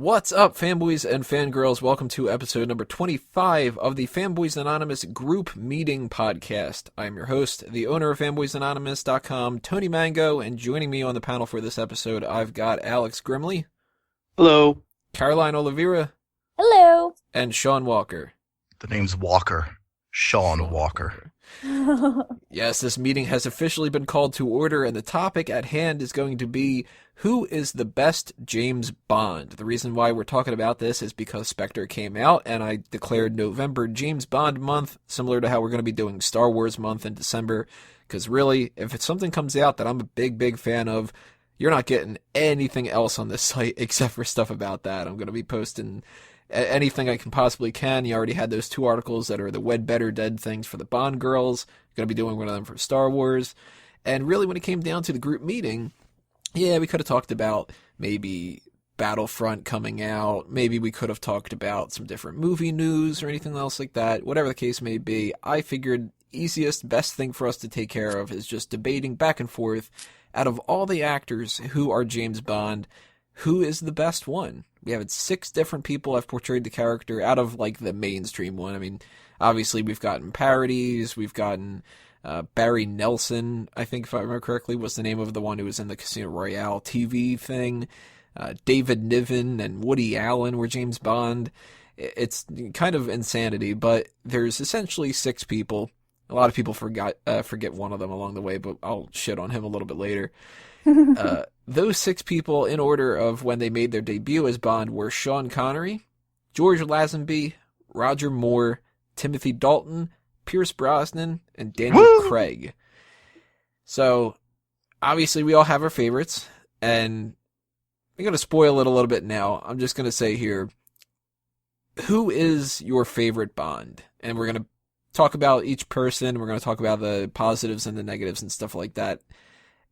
What's up, fanboys and fangirls? Welcome to episode number 25 of the Fanboys Anonymous Group Meeting Podcast. I'm your host, the owner of fanboysanonymous.com, Tony Mango, and joining me on the panel for this episode, I've got Alex Grimley. Hello. Caroline Oliveira. Hello. And Sean Walker. The name's Walker. Sean Walker. Yes, this meeting has officially been called to order, and the topic at hand is going to be, who is the best James Bond? The reason why we're talking about this is because Spectre came out, and I declared November James Bond month, similar to how we're going to be doing Star Wars month in December, because really, if it's something comes out that I'm a big fan of, you're not getting anything else on this site except for stuff about that. I'm going to be posting anything I can possibly can. You already had those two articles that are the Wed Better Dead things for the Bond girls. Going to be doing one of them for Star Wars. And really, when it came down to the group meeting, yeah, we could have talked about maybe Battlefront coming out. Maybe we could have talked about some different movie news or anything else like that. Whatever the case may be, I figured easiest, best thing for us to take care of is just debating back and forth. Out of all the actors who are James Bond, who is the best one? We have 6 different people have portrayed the character out of, like, the mainstream one. I mean, obviously we've gotten parodies, we've gotten Barry Nelson, I think, if I remember correctly, was the name of the one who was in the Casino Royale TV thing. David Niven and Woody Allen were James Bond. It's kind of insanity, but there's essentially 6 people. A lot of people forget one of them along the way, but I'll shit on him a little bit later. Those 6 people, in order of when they made their debut as Bond, were Sean Connery, George Lazenby, Roger Moore, Timothy Dalton, Pierce Brosnan, and Daniel Craig. So, obviously, we all have our favorites, and I'm going to spoil it a little bit now. I'm just going to say here, who is your favorite Bond? And we're going to talk about each person. We're going to talk about the positives and the negatives and stuff like that.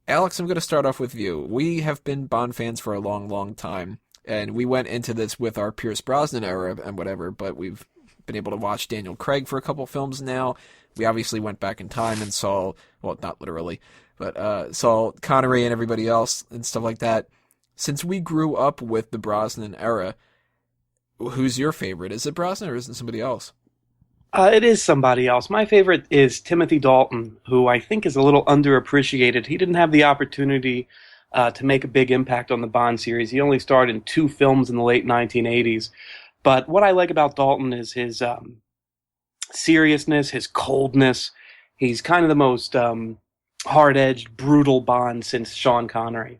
Alex, I'm going to start off with you. We have been Bond fans for a long time, and we went into this with our Pierce Brosnan era and whatever, but we've been able to watch Daniel Craig for a couple films now. We obviously went back in time and saw, well, not literally, but saw Connery and everybody else and stuff like that. Since we grew up with the Brosnan era, who's your favorite? Is it Brosnan or is it somebody else? It is somebody else. My favorite is Timothy Dalton, who I think is a little underappreciated. He didn't have the opportunity to make a big impact on the Bond series. He only starred in 2 films in the late 1980s. But what I like about Dalton is his seriousness, his coldness. He's kind of the most hard-edged, brutal Bond since Sean Connery.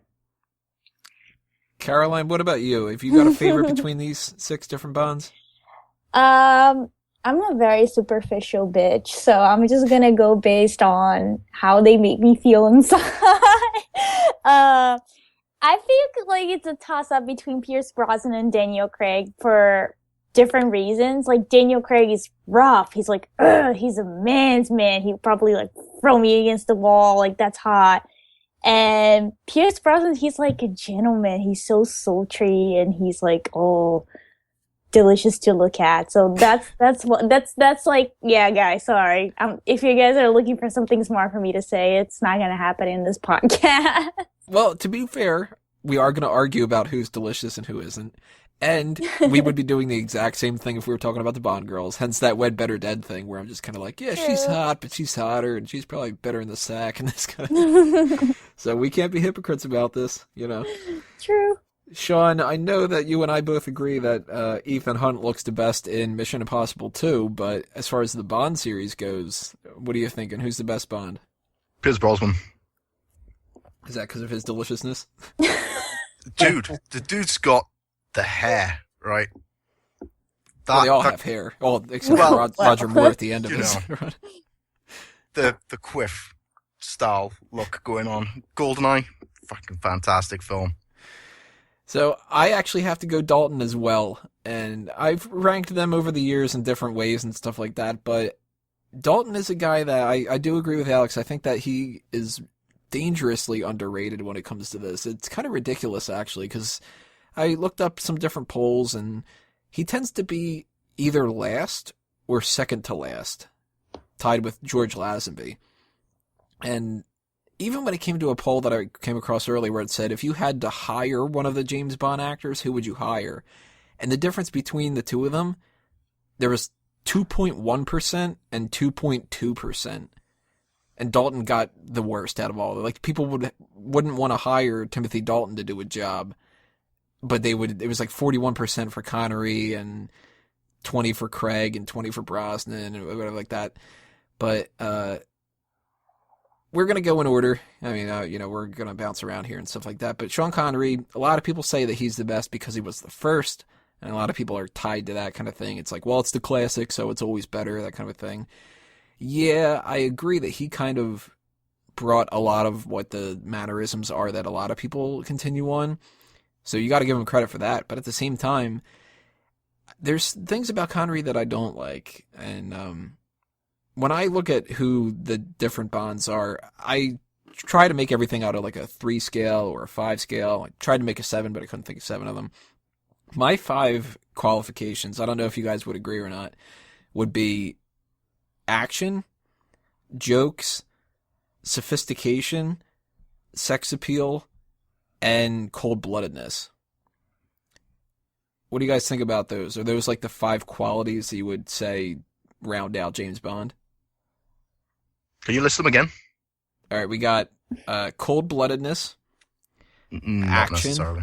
Caroline, what about you? Have you got a favorite between these 6 different Bonds? I'm a very superficial bitch, so I'm just gonna go based on how they make me feel inside. I think like it's a toss-up between Pierce Brosnan and Daniel Craig for different reasons. Like, Daniel Craig is rough. He's like, ugh, he's a man's man. He'd probably like throw me against the wall. Like, that's hot. And Pierce Brosnan, he's like a gentleman. He's so sultry, and he's like, oh, delicious to look at. So that's like, yeah, guys, sorry. If you guys are looking for something smart for me to say, it's not gonna happen in this podcast. Well, to be fair, we are going to argue about who's delicious and who isn't. And we would be doing the exact same thing if we were talking about the Bond girls. Hence that Wed Better Dead thing where I'm just kind of like, yeah, she's hot, but she's hotter, and she's probably better in the sack and this kind of So we can't be hypocrites about this, you know. True. Sean, I know that you and I both agree that Ethan Hunt looks the best in Mission Impossible 2, but as far as the Bond series goes, what are you thinking? Who's the best Bond? Pierce Brosnan. Is that because of his deliciousness? Dude, the dude's got the hair, right? They all have hair. Well, except for Roger Moore at the end of his run. The quiff style look going on. GoldenEye, fucking fantastic film. So I actually have to go Dalton as well, and I've ranked them over the years in different ways and stuff like that, but Dalton is a guy that I do agree with Alex. I think that he is dangerously underrated when it comes to this. It's kind of ridiculous, actually, because I looked up some different polls, and he tends to be either last or second to last, tied with George Lazenby. And even when it came to a poll that I came across earlier where it said, if you had to hire one of the James Bond actors, who would you hire? And the difference between the two of them, there was 2.1% and 2.2%. And Dalton got the worst out of all of it. Like, people wouldn't want to hire Timothy Dalton to do a job, but they would. It was like 41% for Connery and 20 for Craig and 20 for Brosnan and whatever like that. But we're going to go in order. I mean, we're going to bounce around here and stuff like that. But Sean Connery, a lot of people say that he's the best because he was the first, and a lot of people are tied to that kind of thing. It's like, well, it's the classic, so it's always better, that kind of a thing. Yeah, I agree that he kind of brought a lot of what the mannerisms are that a lot of people continue on. So you got to give him credit for that. But at the same time, there's things about Connery that I don't like. And when I look at who the different Bonds are, I try to make everything out of like a 3 scale or a 5 scale. I tried to make a 7, but I couldn't think of 7 of them. My 5 qualifications, I don't know if you guys would agree or not, would be action, jokes, sophistication, sex appeal, and cold-bloodedness. What do you guys think about those? Are those like the 5 qualities that you would say round out James Bond? Can you list them again? All right, we got cold-bloodedness, Not action, necessarily.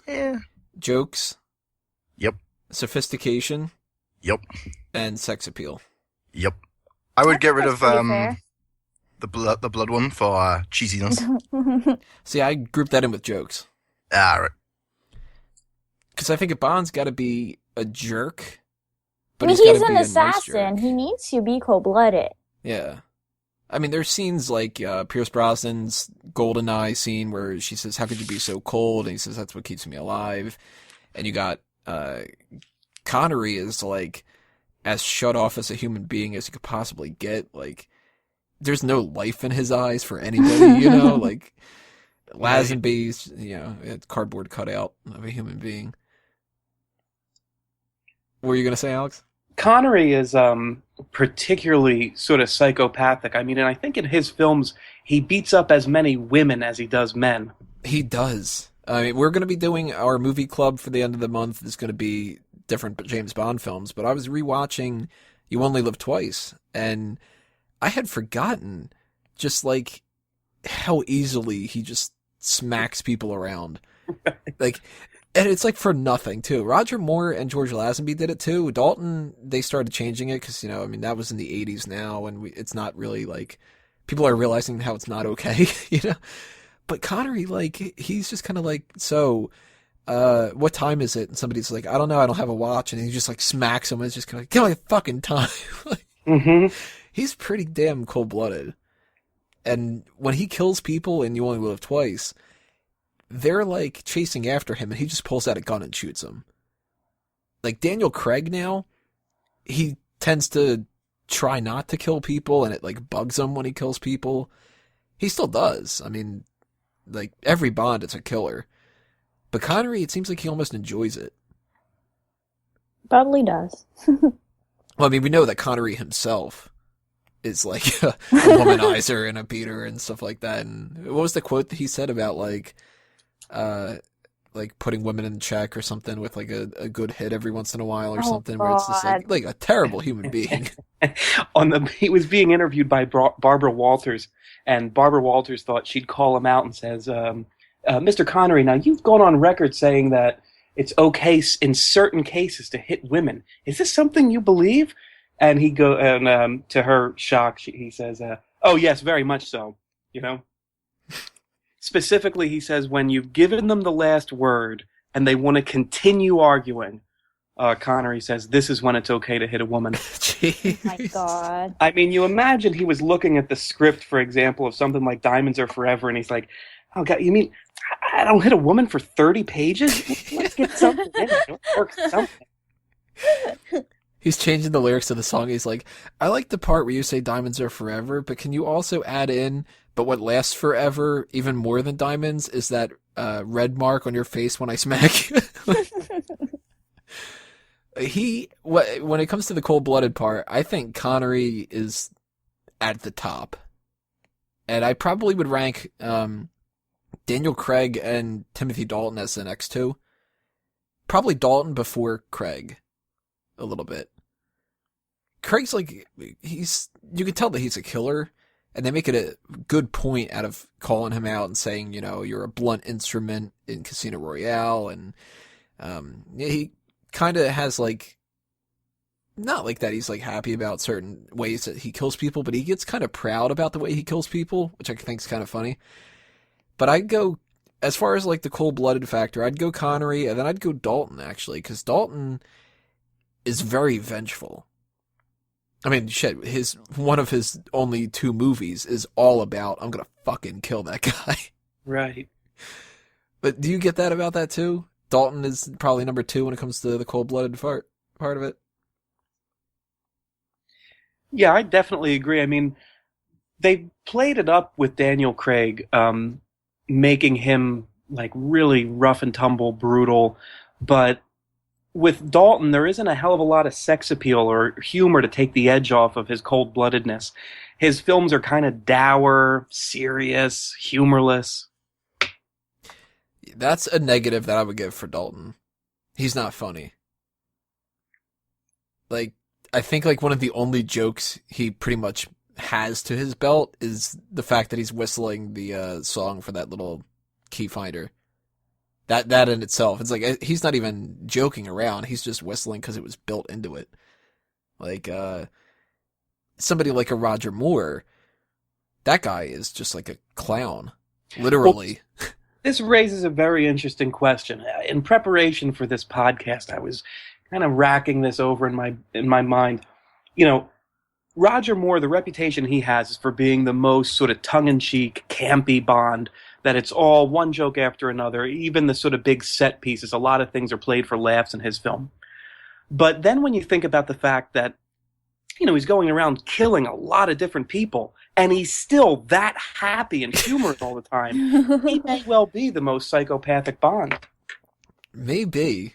Yeah. jokes, Yep. sophistication, Yep. and sex appeal. Yep. I would get rid of That's pretty fair. the blood one for cheesiness. See, I grouped that in with jokes. Right. Because I think a Bond's got to be a jerk, but I mean, he's got he's to be an a nice assassin. jerk. He needs to be cold-blooded. Yeah. I mean, there's scenes like Pierce Brosnan's GoldenEye scene where she says, "How could you be so cold?" And he says, "That's what keeps me alive." And you got Connery is like as shut off as a human being as you could possibly get. Like, there's no life in his eyes for anybody, you know? Like, Lazenby's, a cardboard cutout of a human being. What were you going to say, Alex? Connery is particularly sort of psychopathic. I mean, and I think in his films, he beats up as many women as he does men. He does. I mean, we're going to be doing our movie club for the end of the month. It's going to be different James Bond films, but I was rewatching You Only Live Twice, and I had forgotten just like how easily he just smacks people around. Like, and it's like for nothing too. Roger Moore and George Lazenby did it too. Dalton, they started changing it because, I mean, that was in the 80s now, and it's not really like, people are realizing how it's not okay, But Connery, like, he's just kind of like, so, what time is it? And somebody's like, I don't know, I don't have a watch. And he just like smacks him and it's just kind of like, get my fucking time. Like, he's pretty damn cold-blooded. And when he kills people in You Only Live Twice, they're like chasing after him and he just pulls out a gun and shoots them. Like Daniel Craig now, he tends to try not to kill people and it like bugs him when he kills people. He still does. I mean, like every Bond, it's a killer. But Connery, it seems like he almost enjoys it. Probably does. Well, I mean, we know that Connery himself is like a womanizer and a beater and stuff like that. And what was the quote that he said about like putting women in check or something with like a good hit every once in a while or something, where it's just like a terrible human being. He was being interviewed by Barbara Walters, and Barbara Walters thought she'd call him out and says, Mr. Connery, now you've gone on record saying that it's okay in certain cases to hit women. Is this something you believe? And to her shock, he says, "Oh yes, very much so." Specifically, he says, when you've given them the last word and they want to continue arguing, Connery says, this is when it's okay to hit a woman. Jeez. Oh my God. I mean, you imagine he was looking at the script, for example, of something like Diamonds Are Forever, and he's like, oh, God, you mean I don't hit a woman for 30 pages? Let's get something in it. Let's work something. He's changing the lyrics to the song. He's like, I like the part where you say diamonds are forever, but can you also add in, but what lasts forever, even more than diamonds, is that red mark on your face when I smack you? When it comes to the cold-blooded part, I think Connery is at the top. And I probably would rank Daniel Craig and Timothy Dalton as the next two. Probably Dalton before Craig, a little bit. Craig's like, you can tell that he's a killer, and they make it a good point out of calling him out and saying, you know, you're a blunt instrument in Casino Royale, and he kind of has like, not like that he's like happy about certain ways that he kills people, but he gets kind of proud about the way he kills people, which I think is kind of funny. But I'd go, as far as like the cold-blooded factor, I'd go Connery, and then I'd go Dalton, actually, because Dalton is very vengeful. I mean, shit, one of his only 2 movies is all about, I'm gonna fucking kill that guy. Right. But do you get that about that too? Dalton is probably number 2 when it comes to the cold-blooded part of it. Yeah, I definitely agree. I mean, they played it up with Daniel Craig, making him like really rough and tumble, brutal, but with Dalton, there isn't a hell of a lot of sex appeal or humor to take the edge off of his cold-bloodedness. His films are kind of dour, serious, humorless. That's a negative that I would give for Dalton. He's not funny. Like, I think like one of the only jokes he pretty much has to his belt is the fact that he's whistling the song for that little key finder. That in itself, it's like he's not even joking around. He's just whistling because it was built into it. Like somebody like a Roger Moore, that guy is just like a clown, literally. Well, this raises a very interesting question. In preparation for this podcast, I was kind of racking this over in my mind. You know, Roger Moore, the reputation he has is for being the most sort of tongue-in-cheek, campy Bond, that it's all one joke after another. Even the sort of big set pieces, a lot of things are played for laughs in his film. But then when you think about the fact that, you know, he's going around killing a lot of different people, and he's still that happy and humorous all the time, he may well be the most psychopathic Bond. Maybe.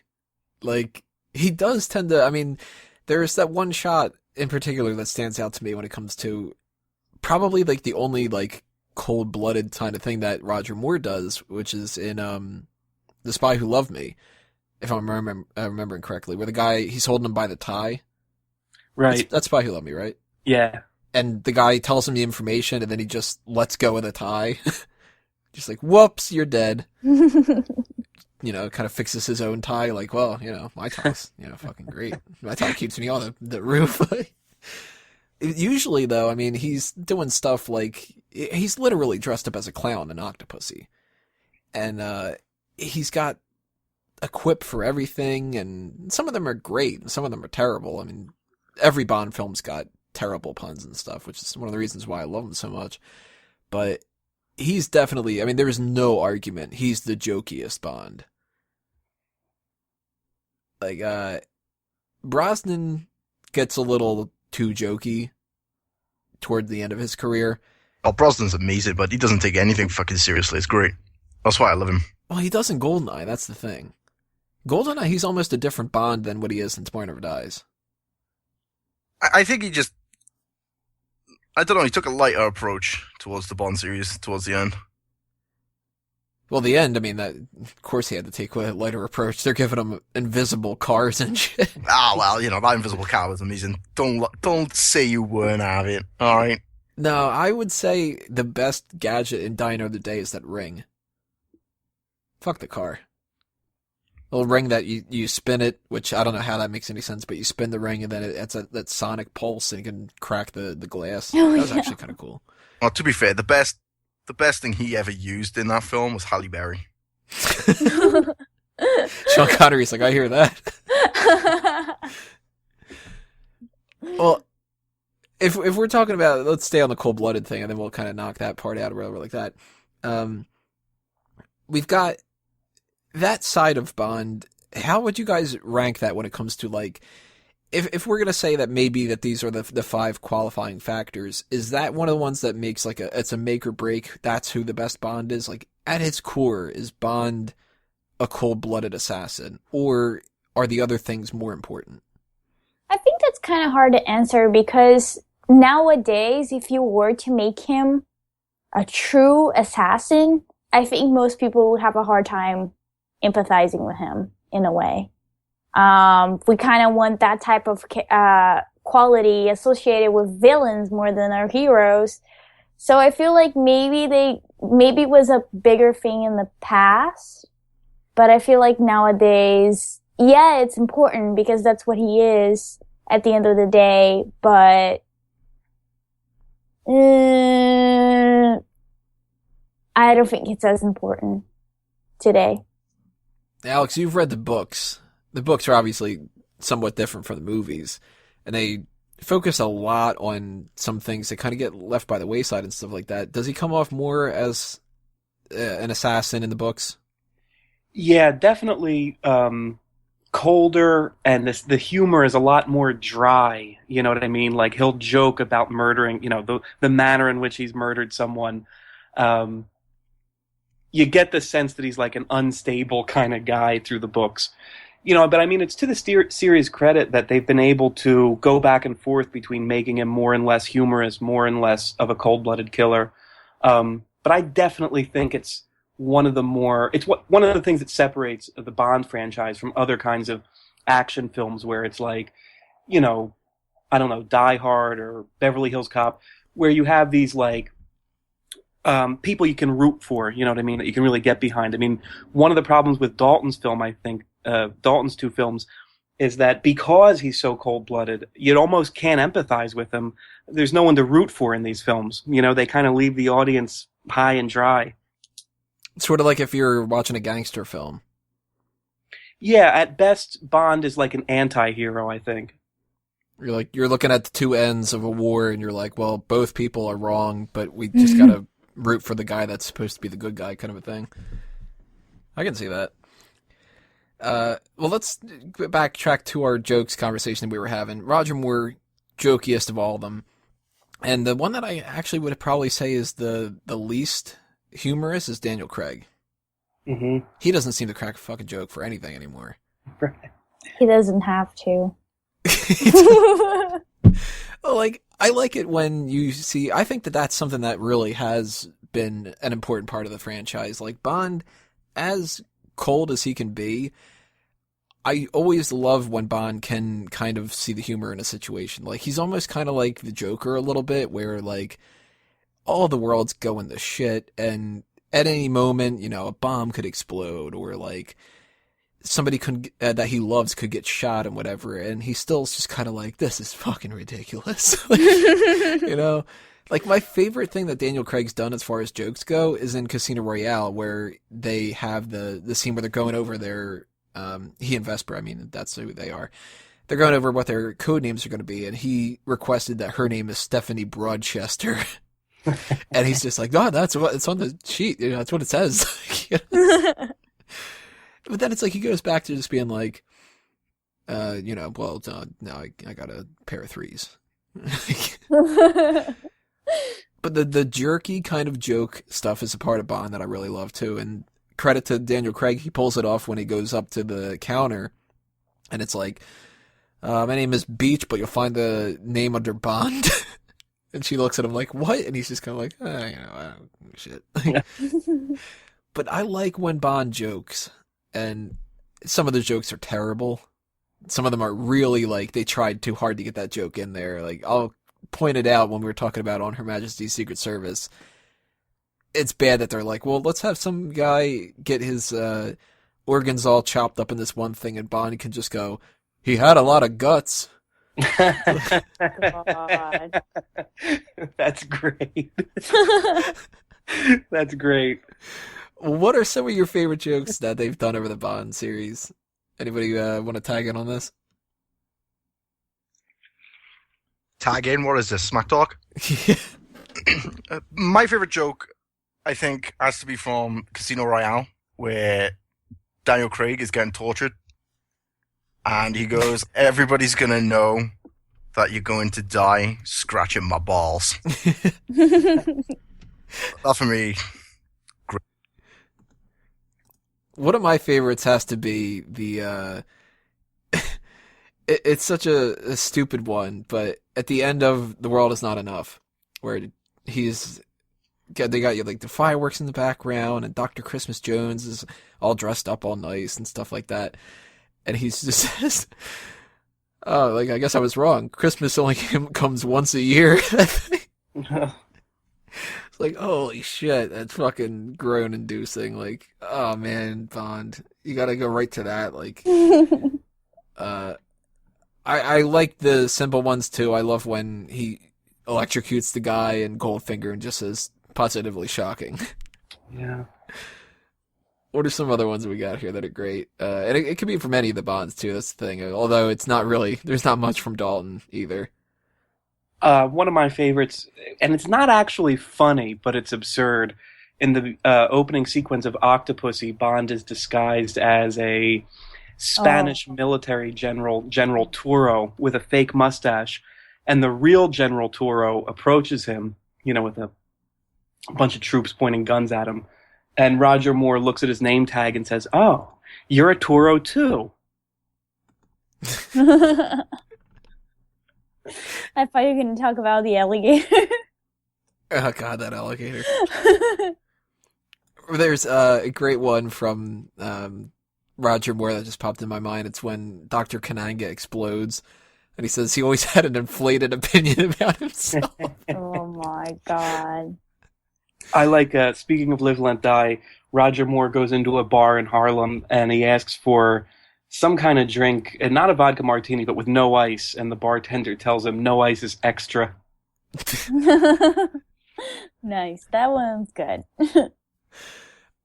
Like, he does tend to, I mean, there's that one shot in particular that stands out to me when it comes to probably like the only like cold-blooded kind of thing that Roger Moore does, which is in The Spy Who Loved Me, if I'm remembering correctly, where the guy, he's holding him by the tie. Right. That's Spy Who Loved Me, right? Yeah. And the guy tells him the information, and then he just lets go of the tie. Just like, whoops, you're dead. You know, kind of fixes his own tie, like, well, you know, my tie's, you know, fucking great. My tie keeps me on the roof. Usually, though, I mean, he's doing stuff like, he's literally dressed up as a clown in Octopussy. And he's got a quip for everything, and some of them are great, and some of them are terrible. I mean, every Bond film's got terrible puns and stuff, which is one of the reasons why I love him so much. But he's definitely, I mean, there is no argument, he's the jokiest Bond. Like, Brosnan gets a little too jokey toward the end of his career. Oh, Brosnan's amazing, but he doesn't take anything fucking seriously. It's great. That's why I love him. Well, he does in GoldenEye, that's the thing. GoldenEye, he's almost a different Bond than what he is in Tomorrow Never Dies. I think he just, I don't know, he took a lighter approach towards the Bond series towards the end. Well, the end, I mean, that, of course he had to take a lighter approach. They're giving him invisible cars and shit. Ah, well, you know, that invisible car was amazing. Don't say you weren't have it, alright? No, I would say the best gadget in Die Another Day is that ring. Fuck the car. A little ring that you spin it, which I don't know how that makes any sense, but you spin the ring and then it's that sonic pulse and you can crack the glass. Oh, that was yeah. actually kind of cool. Well, to be fair, the best thing he ever used in that film was Halle Berry. Sean Connery's like, I hear that. Well, if we're talking about, let's stay on the cold-blooded thing, and then we'll kind of knock that part out or whatever like that. We've got that side of Bond. How would you guys rank that when it comes to, like, if we're gonna say that maybe that these are the 5 qualifying factors, is that one of the ones that makes like it's a make or break? That's who the best Bond is. Like at its core, is Bond a cold-blooded assassin, or are the other things more important? I think that's kind of hard to answer because nowadays, if you were to make him a true assassin, I think most people would have a hard time empathizing with him in a way. We kind of want that type of quality associated with villains more than our heroes. So I feel like maybe it was a bigger thing in the past, but I feel like nowadays, yeah, it's important because that's what he is at the end of the day, but I don't think it's as important today. Alex, you've read the books. The books are obviously somewhat different from the movies, and they focus a lot on some things that kind of get left by the wayside and stuff like that. Does he come off more as an assassin in the books? Yeah, definitely colder, and the humor is a lot more dry. You know what I mean? Like, he'll joke about murdering, the manner in which he's murdered someone. You get the sense that he's like an unstable kind of guy through the books. But I mean, it's to the series' credit that they've been able to go back and forth between making him more and less humorous, more and less of a cold-blooded killer. But I definitely think it's one of the things that separates the Bond franchise from other kinds of action films where it's like, I don't know, Die Hard or Beverly Hills Cop, where you have these like people you can root for, you know what I mean, that you can really get behind. I mean, one of the problems with Dalton's film, I think, Dalton's two films, is that because he's so cold-blooded, you almost can't empathize with him. There's no one to root for in these films. They kind of leave the audience high and dry. It's sort of like if you're watching a gangster film. Yeah, at best, Bond is like an anti-hero, I think. You're looking at the two ends of a war, and you're like, well, both people are wrong, but we just gotta root for the guy that's supposed to be the good guy, kind of a thing. I can see that. Well, let's backtrack to our jokes conversation we were having. Roger Moore, jokiest of all of them. And the one that I actually would probably say is the least humorous is Daniel Craig. Mm-hmm. He doesn't seem to crack a fucking joke for anything anymore. He doesn't have to. Like, I like it when you see, I think that's something that really has been an important part of the franchise. Like, Bond, as cold as he can be, I always love when Bond can kind of see the humor in a situation. Like, he's almost kind of like the Joker a little bit, where, like, all the world's going to shit, and at any moment, a bomb could explode, or, like, somebody that he loves could get shot and whatever, and he still's just kind of like, this is fucking ridiculous. Like, my favorite thing that Daniel Craig's done as far as jokes go is in Casino Royale, where they have the scene where they're going over their, he and Vesper, I mean, that's who they are. They're going over what their code names are going to be, and he requested that her name is Stephanie Broadchester. And he's just like, no, that's what it's on the sheet. That's what it says. But then it's like he goes back to just being like, well, now I got a pair of threes. But the jerky kind of joke stuff is a part of Bond that I really love too. And credit to Daniel Craig, he pulls it off when he goes up to the counter, and it's like, my name is Beach, but you'll find the name under Bond. And she looks at him like, what? And he's just kind of like, I don't shit. But I like when Bond jokes, and some of the jokes are terrible. Some of them are really, like, they tried too hard to get that joke in there. Like, I'll point it out when we were talking about On Her Majesty's Secret Service. It's bad that they're like, well, let's have some guy get his organs all chopped up in this one thing, and Bond can just go, he had a lot of guts. God. That's great. That's great. What are some of your favorite jokes that they've done over the Bond series? Anybody want to tag in on this? Tag in? What is this? Smack talk? My favorite joke, I think, has to be from Casino Royale, where Daniel Craig is getting tortured. And he goes, everybody's going to know that you're going to die scratching my balls. That for me, great. One of my favorites has to be the, it's such a stupid one, but at the end of The World Is Not Enough, where he's they got you like the fireworks in the background, and Dr. Christmas Jones is all dressed up all nice and stuff like that. And he's just says, "Oh, like I guess I was wrong. Christmas only comes once a year." It's like, holy shit, that's fucking groan inducing. Like, oh man, Bond, you gotta go right to that. Like, I like the simple ones too. I love when he electrocutes the guy in Goldfinger and just says positively shocking. Yeah. What are some other ones we got here that are great? And it could be from any of the Bonds too. That's the thing. Although it's not really, there's not much from Dalton either. One of my favorites, and it's not actually funny, but it's absurd. In the opening sequence of Octopussy, Bond is disguised as a Spanish military general, General Turo, with a fake mustache. And the real General Turo approaches him, with a bunch of troops pointing guns at him. And Roger Moore looks at his name tag and says, "Oh, you're a Turo too." I thought you were going to talk about the alligator. Oh god, that alligator. There's a great one from Roger Moore that just popped in my mind. It's when Dr. Kananga explodes, and he says he always had an inflated opinion about himself. Oh my god. I like, speaking of Live, Let, Die, Roger Moore goes into a bar in Harlem, and he asks for some kind of drink, and not a vodka martini, but with no ice, and the bartender tells him no ice is extra. Nice. That one's good.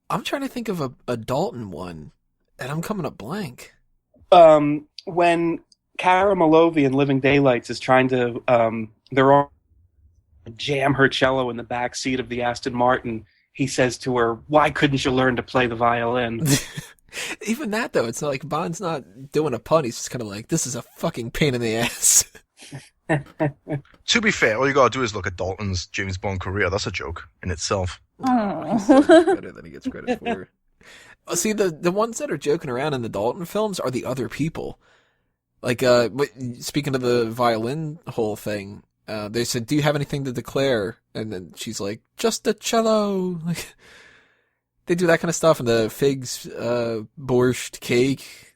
I'm trying to think of a Dalton one, and I'm coming up blank. When Cara Malova in Living Daylights is trying to, they're all jam her cello in the back seat of the Aston Martin, he says to her, "Why couldn't you learn to play the violin?" Even that, though, it's not like Bond's not doing a pun. He's just kind of like, this is a fucking pain in the ass. To be fair, all you gotta do is look at Dalton's James Bond career. That's a joke in itself. He's so much better than he gets credit for. See, the ones that are joking around in the Dalton films are the other people. Like, speaking of the violin whole thing, they said, "Do you have anything to declare?" And then she's like, "Just a cello." Like, they do that kind of stuff in the Figs borscht cake.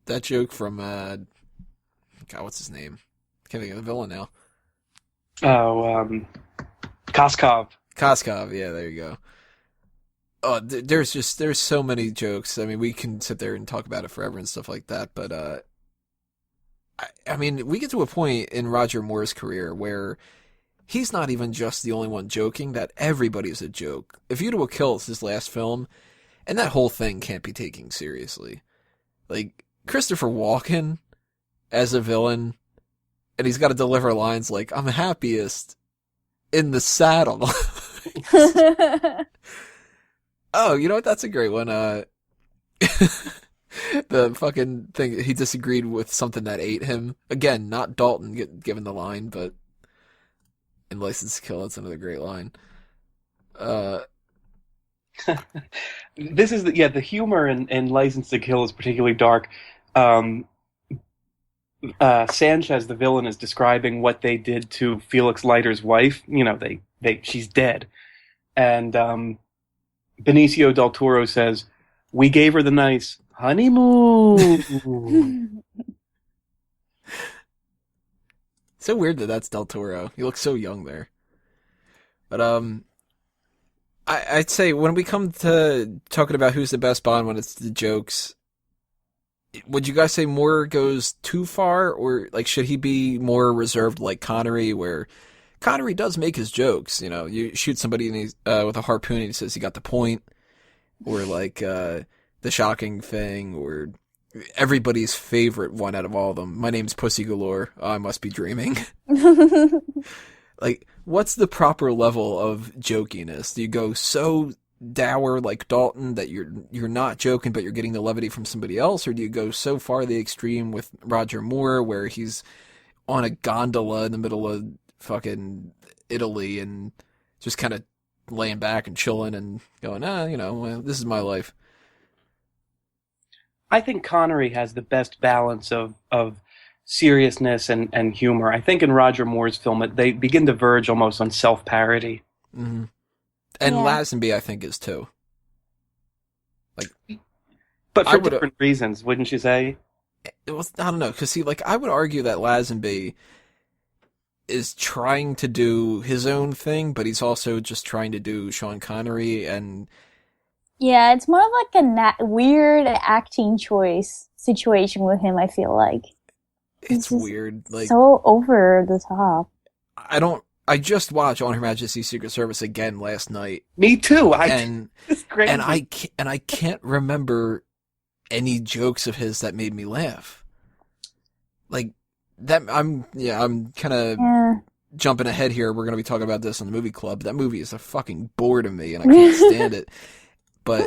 That joke from God, what's his name? Can't think of the villain now. Oh, Koskov. Koskov, yeah, there you go. Oh, there's so many jokes. I mean, we can sit there and talk about it forever and stuff like that, but I mean, we get to a point in Roger Moore's career where he's not even just the only one joking, that everybody's a joke. If You Do a Kill is his last film, and that whole thing can't be taken seriously. Like, Christopher Walken as a villain, and he's got to deliver lines like, "I'm happiest in the saddle." Oh, you know what? That's a great one. The fucking thing, he disagreed with something that ate him. Again, not Dalton given the line, but in License to Kill, that's another great line. This is the humor in License to Kill is particularly dark. Sanchez, the villain, is describing what they did to Felix Leiter's wife. She's dead, and Benicio del Toro says, "We gave her the nice honeymoon." So weird that that's Del Toro. He looks so young there. But I'd say when we come to talking about who's the best Bond when it's the jokes, would you guys say Moore goes too far, or like should he be more reserved like Connery, where Connery does make his jokes? You shoot somebody and he's, with a harpoon and he says he got the point, or like the shocking thing, or everybody's favorite one out of all of them. "My name's Pussy Galore. I must be dreaming." Like, what's the proper level of jokiness? Do you go so dour like Dalton that you're not joking but you're getting the levity from somebody else, or do you go so far the extreme with Roger Moore where he's on a gondola in the middle of fucking Italy and just kind of laying back and chilling and going, well, this is my life? I think Connery has the best balance of seriousness and humor. I think in Roger Moore's film, they begin to verge almost on self-parody. Mm-hmm. And Yeah. Lazenby, I think, is too. But I for would- different reasons, wouldn't you say? It was, I don't know, because see, like, I would argue that Lazenby is trying to do his own thing, but he's also just trying to do Sean Connery, and Yeah, it's more of like a weird acting choice situation with him, I feel like. it's just weird. Like, so over the top. I just watched On Her Majesty's Secret Service again last night, Me too. and It's crazy. and I can't remember any jokes of his that made me laugh. Like that, I'm kind of Yeah. jumping ahead here. We're gonna be talking about this on the movie club. That movie is a fucking bore to me, and I can't stand it. But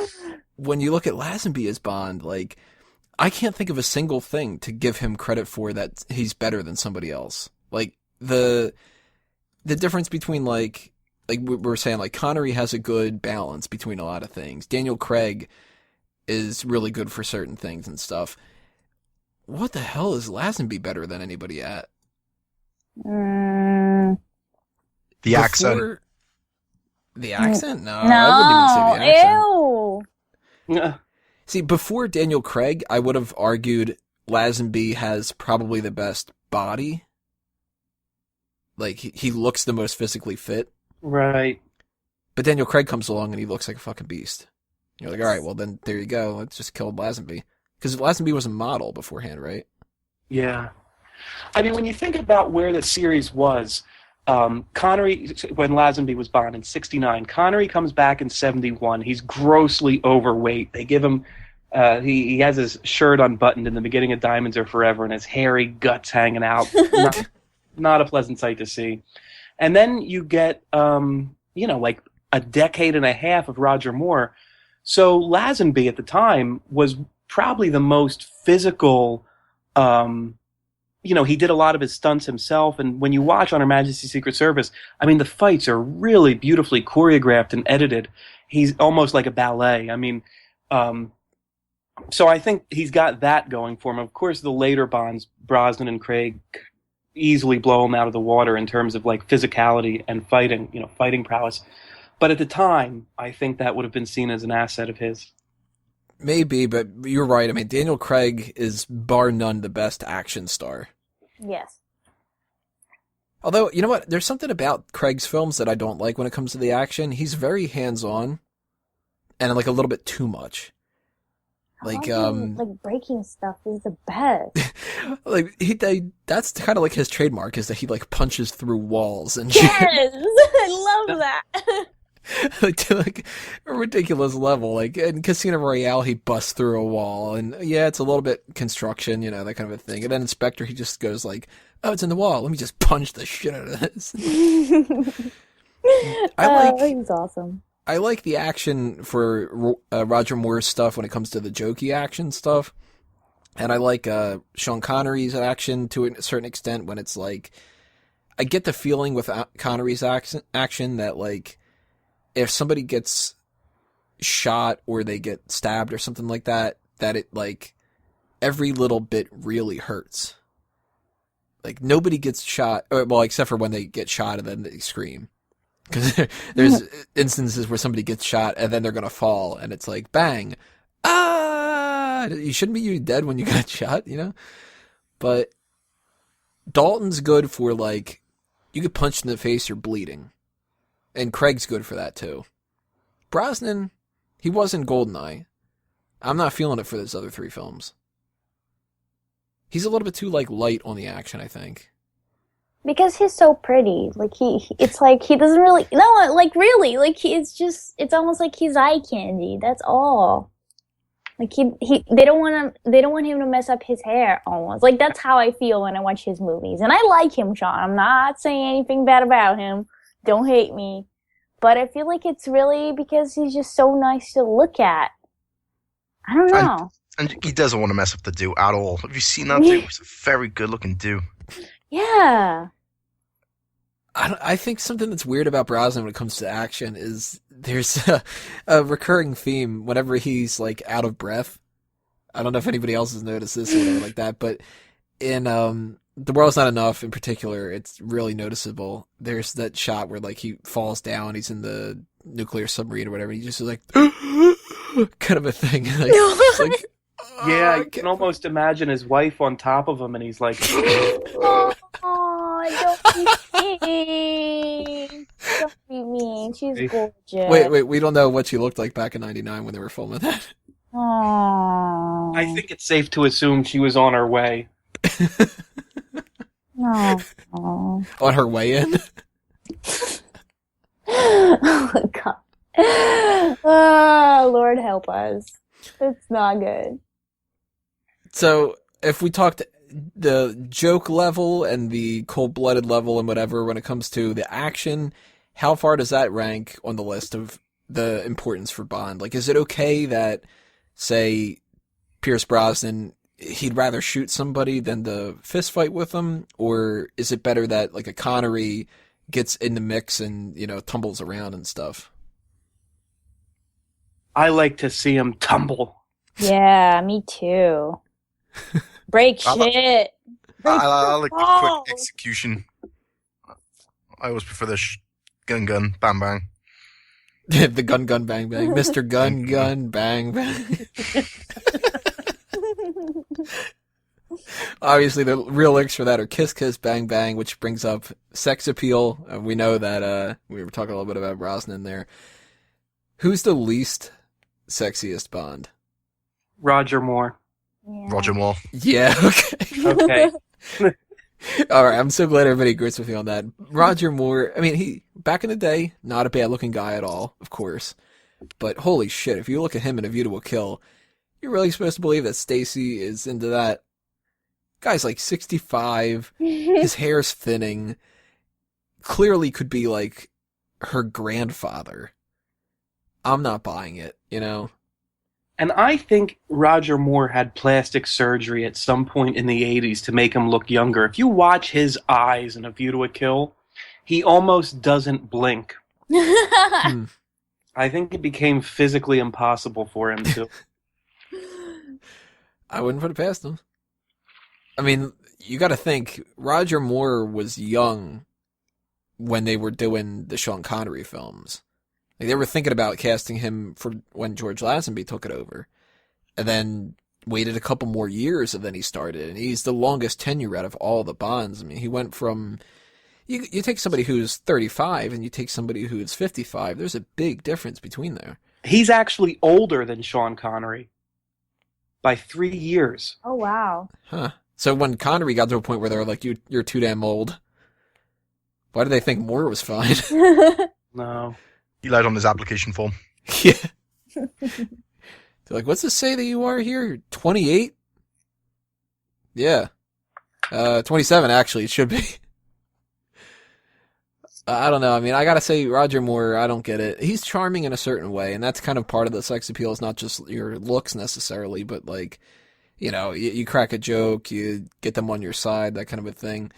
when you look at Lazenby as Bond, like, I can't think of a single thing to give him credit for that he's better than somebody else. Like the difference between like we're saying, like, Connery has a good balance between a lot of things. Daniel Craig is really good for certain things and stuff. What the hell is Lazenby better than anybody at? Mm, The accent. Before- The accent? No, I wouldn't even say the accent. Ew. Yeah. See, before Daniel Craig, I would have argued Lazenby has probably the best body. Like, he looks the most physically fit. Right. But Daniel Craig comes along and he looks like a fucking beast. You're like, all right, well, then there you go. Let's just kill Lazenby. Because Lazenby was a model beforehand, right? Yeah. I mean, when you think about where the series was, Connery, when Lazenby was Bond in 1969, Connery comes back in 1971. He's grossly overweight. They give him, he has his shirt unbuttoned in the beginning of Diamonds Are Forever and his hairy guts hanging out. Not a pleasant sight to see. And then you get, like a decade and a half of Roger Moore. So Lazenby at the time was probably the most physical. He did a lot of his stunts himself, and when you watch On Her Majesty's Secret Service, I mean, the fights are really beautifully choreographed and edited. He's almost like a ballet. I mean, so I think he's got that going for him. Of course, the later Bonds, Brosnan and Craig, easily blow him out of the water in terms of like physicality and fighting prowess. But at the time, I think that would have been seen as an asset of his. Maybe, but you're right. I mean, Daniel Craig is bar none the best action star. Yes. Although, you know what? There's something about Craig's films that I don't like when it comes to the action. He's very hands-on and like a little bit too much. Like, like breaking stuff is the best. like that's kind of like his trademark, is that he like punches through walls and shit. Yes, I love that. Like, to like a ridiculous level. Like in Casino Royale, he busts through a wall, and yeah, it's a little bit construction, that kind of a thing. And then Inspector, he just goes like, "Oh, it's in the wall. Let me just punch the shit out of this." He's awesome. I like the action for Roger Moore's stuff when it comes to the jokey action stuff, and I like Sean Connery's action to a certain extent when it's like, I get the feeling with Connery's action that like, if somebody gets shot or they get stabbed or something like that, that it like every little bit really hurts. Like nobody gets shot, well, except for when they get shot and then they scream. Because there's instances where somebody gets shot and then they're gonna fall, and it's like bang, ah! You shouldn't be dead when you got shot, But Dalton's good for like, you get punched in the face, you're bleeding. And Craig's good for that, too. Brosnan, he was in GoldenEye. I'm not feeling it for those other three films. He's a little bit too, like, light on the action, I think. Because he's so pretty. Like, it's like, he doesn't really, no, like, really, like, it's almost like he's eye candy. That's all. Like, they don't want him to mess up his hair, almost. Like, that's how I feel when I watch his movies. And I like him, Sean. I'm not saying anything bad about him. Don't hate me. But I feel like it's really because he's just so nice to look at. I don't know. And he doesn't want to mess up the dude at all. Have you seen that dude? He's a very good-looking dude. Yeah. I think something that's weird about Brosnan when it comes to action is there's a recurring theme whenever he's, like, out of breath. I don't know if anybody else has noticed this or whatever like that, but in The World's Not Enough in particular, it's really noticeable. There's that shot where like he falls down, he's in the nuclear submarine or whatever. He just is like, kind of a thing. Like, just like, Yeah, I you can't- can almost imagine his wife on top of him, and he's like, Oh, don't be mean. Don't be mean. She's gorgeous. Wait, we don't know what she looked like back in '99 when they were filming that. Oh. I think it's safe to assume she was on her way. Oh. On her way in. Oh my god. Oh, Lord help us. It's not good. So if we talked the joke level and the cold-blooded level and whatever when it comes to the action, how far does that rank on the list of the importance for Bond? Like, is it okay that, say, Pierce Brosnan, he'd rather shoot somebody than the fist fight with them? Or is it better that, like, a Connery gets in the mix and, you know, tumbles around and stuff? I like to see him tumble. Yeah, me too. Break I li- shit. Break I like the balls. quick execution. I always prefer the gun, bang, bang. The gun, bang, bang. Mr. Gun, bang, bang. Obviously, the real lyrics for that are kiss, kiss, bang, bang, which brings up sex appeal. We know that we were talking a little bit about Brosnan there. Who's the least sexiest Bond? Roger Moore. Yeah. Roger Moore. Yeah, okay. Okay. All right, I'm so glad everybody agrees with me on that. Roger Moore, I mean, he back in the day, not a bad-looking guy at all, of course. But holy shit, if you look at him in A View to a Kill, you're really supposed to believe that Stacy is into that. Guy's like 65, his hair's thinning, clearly could be like her grandfather. I'm not buying it, you know? And I think Roger Moore had plastic surgery at some point in the 80s to make him look younger. If you watch his eyes in A View to a Kill, he almost doesn't blink. Hmm. I think it became physically impossible for him to. I wouldn't put it past him. I mean, you got to think, Roger Moore was young when they were doing the Sean Connery films. Like, they were thinking about casting him for when George Lazenby took it over. And then waited a couple more years and then he started. And he's the longest tenure out of all the Bonds. I mean, he went from... You take somebody who's 35 and you take somebody who's 55, there's a big difference between there. He's actually older than Sean Connery by 3 years. Oh, wow. Huh. So when Connery got to a point where they were like, you're too damn old, why did they think Moore was fine? No. He lied on his application form. Yeah. They're like, what's it say that you are here? You're 28? Yeah. 27, actually, it should be. I don't know. I mean, I gotta say, Roger Moore, I don't get it. He's charming in a certain way, and that's kind of part of the sex appeal. It's not just your looks necessarily, but like, you know, you crack a joke, you get them on your side, that kind of a thing.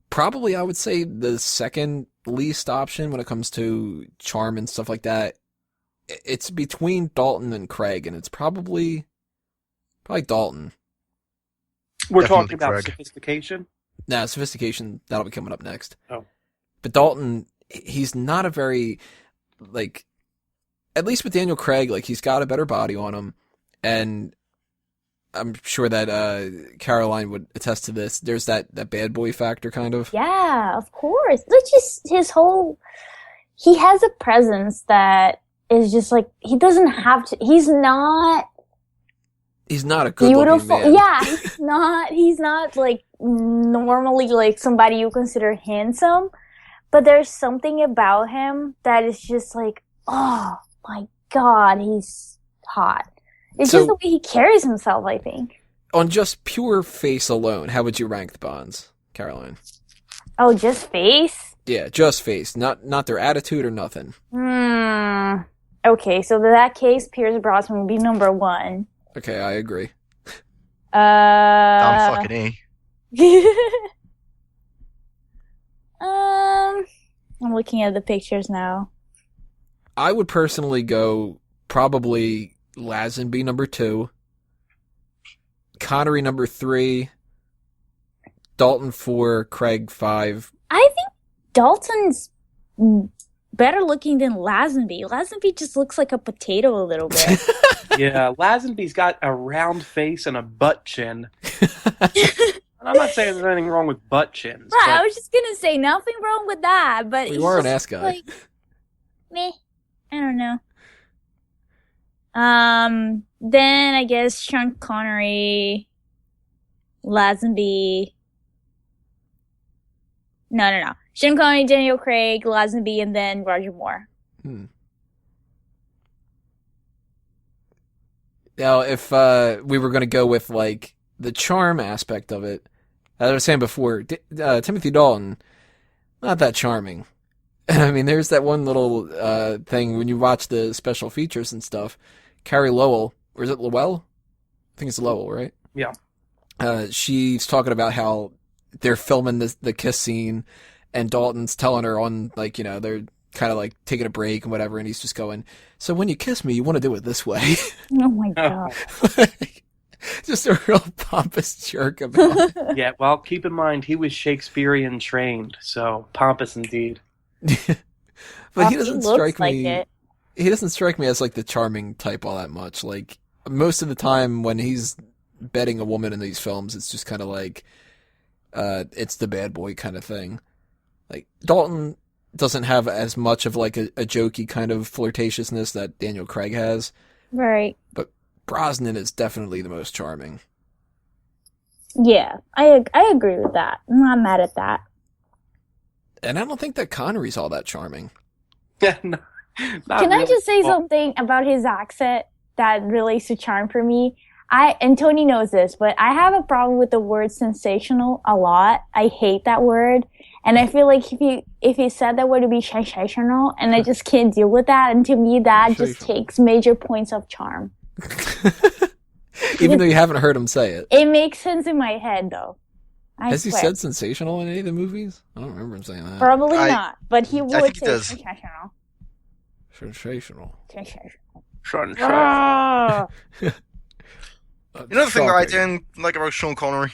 Probably, I would say the second least option when it comes to charm and stuff like that. It's between Dalton and Craig, and it's probably Dalton. We're Definitely talking about Craig. sophistication? Now, sophistication, that'll be coming up next. Oh. But Dalton, he's not a very, like, at least with Daniel Craig, like, he's got a better body on him, and I'm sure that Caroline would attest to this. There's that bad boy factor, kind of. Yeah, of course. That's just his whole... He has a presence that is just like... He doesn't have to... He's not a good looking beautiful. man. Yeah, he's not like normally like somebody you consider handsome, but there's something about him that is just like, oh my god, he's hot. It's just the way he carries himself, I think. On just pure face alone, how would you rank the Bonds, Caroline? Oh, just face? Yeah, just face, not their attitude or nothing. Okay, so in that case, Pierce Brosnan would be number 1. Okay, I agree. Damn fucking A. I'm looking at the pictures now. I would personally go probably Lazenby number 2, Connery number 3, Dalton 4, Craig 5. I think Dalton's better looking than Lazenby. Lazenby just looks like a potato a little bit. Yeah, Lazenby's got a round face and a butt chin. And I'm not saying there's anything wrong with butt chins. Right, but I was just gonna say nothing wrong with that, but You it's are an just ass guy. like meh. I don't know. Then I guess Sean Connery, Lazenby. No. Sean Connery, Daniel Craig, Lazenby, and then Roger Moore. Now, if we were going to go with like the charm aspect of it, as I was saying before, Timothy Dalton, not that charming. I mean, there's that one little thing when you watch the special features and stuff. Carrie Lowell, or is it Lowell? I think it's Lowell, right? Yeah. She's talking about how they're filming the kiss scene, and Dalton's telling her on, like, you know, they're kind of like taking a break and whatever, and he's just going, so when you kiss me, you want to do it this way. Oh my god. Just a real pompous jerk about it. yeah, well, keep in mind he was Shakespearean trained, so pompous indeed. But he doesn't strike like me. it. He doesn't strike me as like the charming type all that much. Like most of the time when he's betting a woman in these films, it's just kind of like it's the bad boy kind of thing. Like Dalton doesn't have as much of like a jokey kind of flirtatiousness that Daniel Craig has. Right. But Brosnan is definitely the most charming. Yeah, I agree with that. I'm not mad at that. And I don't think that Connery's all that charming. Yeah, no, not Can I really. just say Well, something about his accent that relates to charm for me? And Tony knows this, but I have a problem with the word sensational a lot. I hate that word. And I feel like if he said that word, it'd be sensational, and I just can't deal with that. And to me, that just Sensational. takes major points of charm. Even though you haven't heard him say it. It makes sense in my head, though. I Has he swear. said sensational in any of the movies? I don't remember him saying that. Probably I- not, but he would think he say does. sensational. Sensational. Sensational. Sunshine. Ah! You know the thing that I Shocking. didn't like about Sean Connery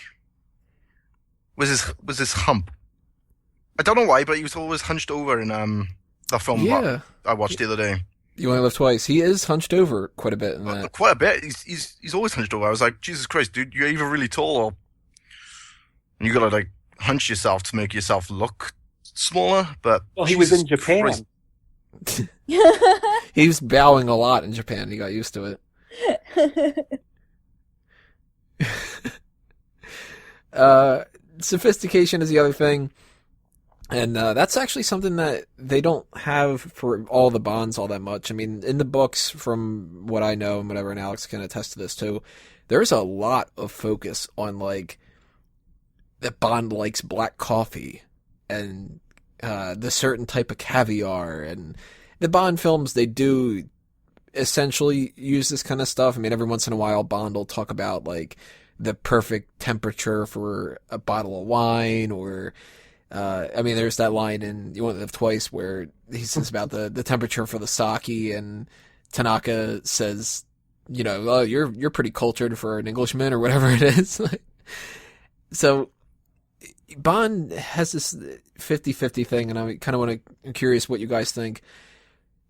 was his hump. I don't know why, but he was always hunched over in that film Yeah. that I watched the other day. You Only Live Twice. He is hunched over quite a bit in that. Quite a bit. He's always hunched over. I was like, Jesus Christ, dude, you're either really tall or you gotta like hunch yourself to make yourself look smaller. But Well, he was Jesus in Japan. Christ. He was bowing a lot in Japan. He got used to it. Sophistication is the other thing. And that's actually something that they don't have for all the Bonds all that much. I mean, in the books, from what I know and whatever, and Alex can attest to this too, there's a lot of focus on, like, that Bond likes black coffee and the certain type of caviar. And the Bond films, they do essentially use this kind of stuff. I mean, every once in a while, Bond will talk about, like, the perfect temperature for a bottle of wine, or I mean, there's that line in You Only Live Twice where he says about the temperature for the sake, and Tanaka says, you know, oh, you're pretty cultured for an Englishman, or whatever it is. So Bond has this 50-50 thing, and I kind of I'm curious what you guys think.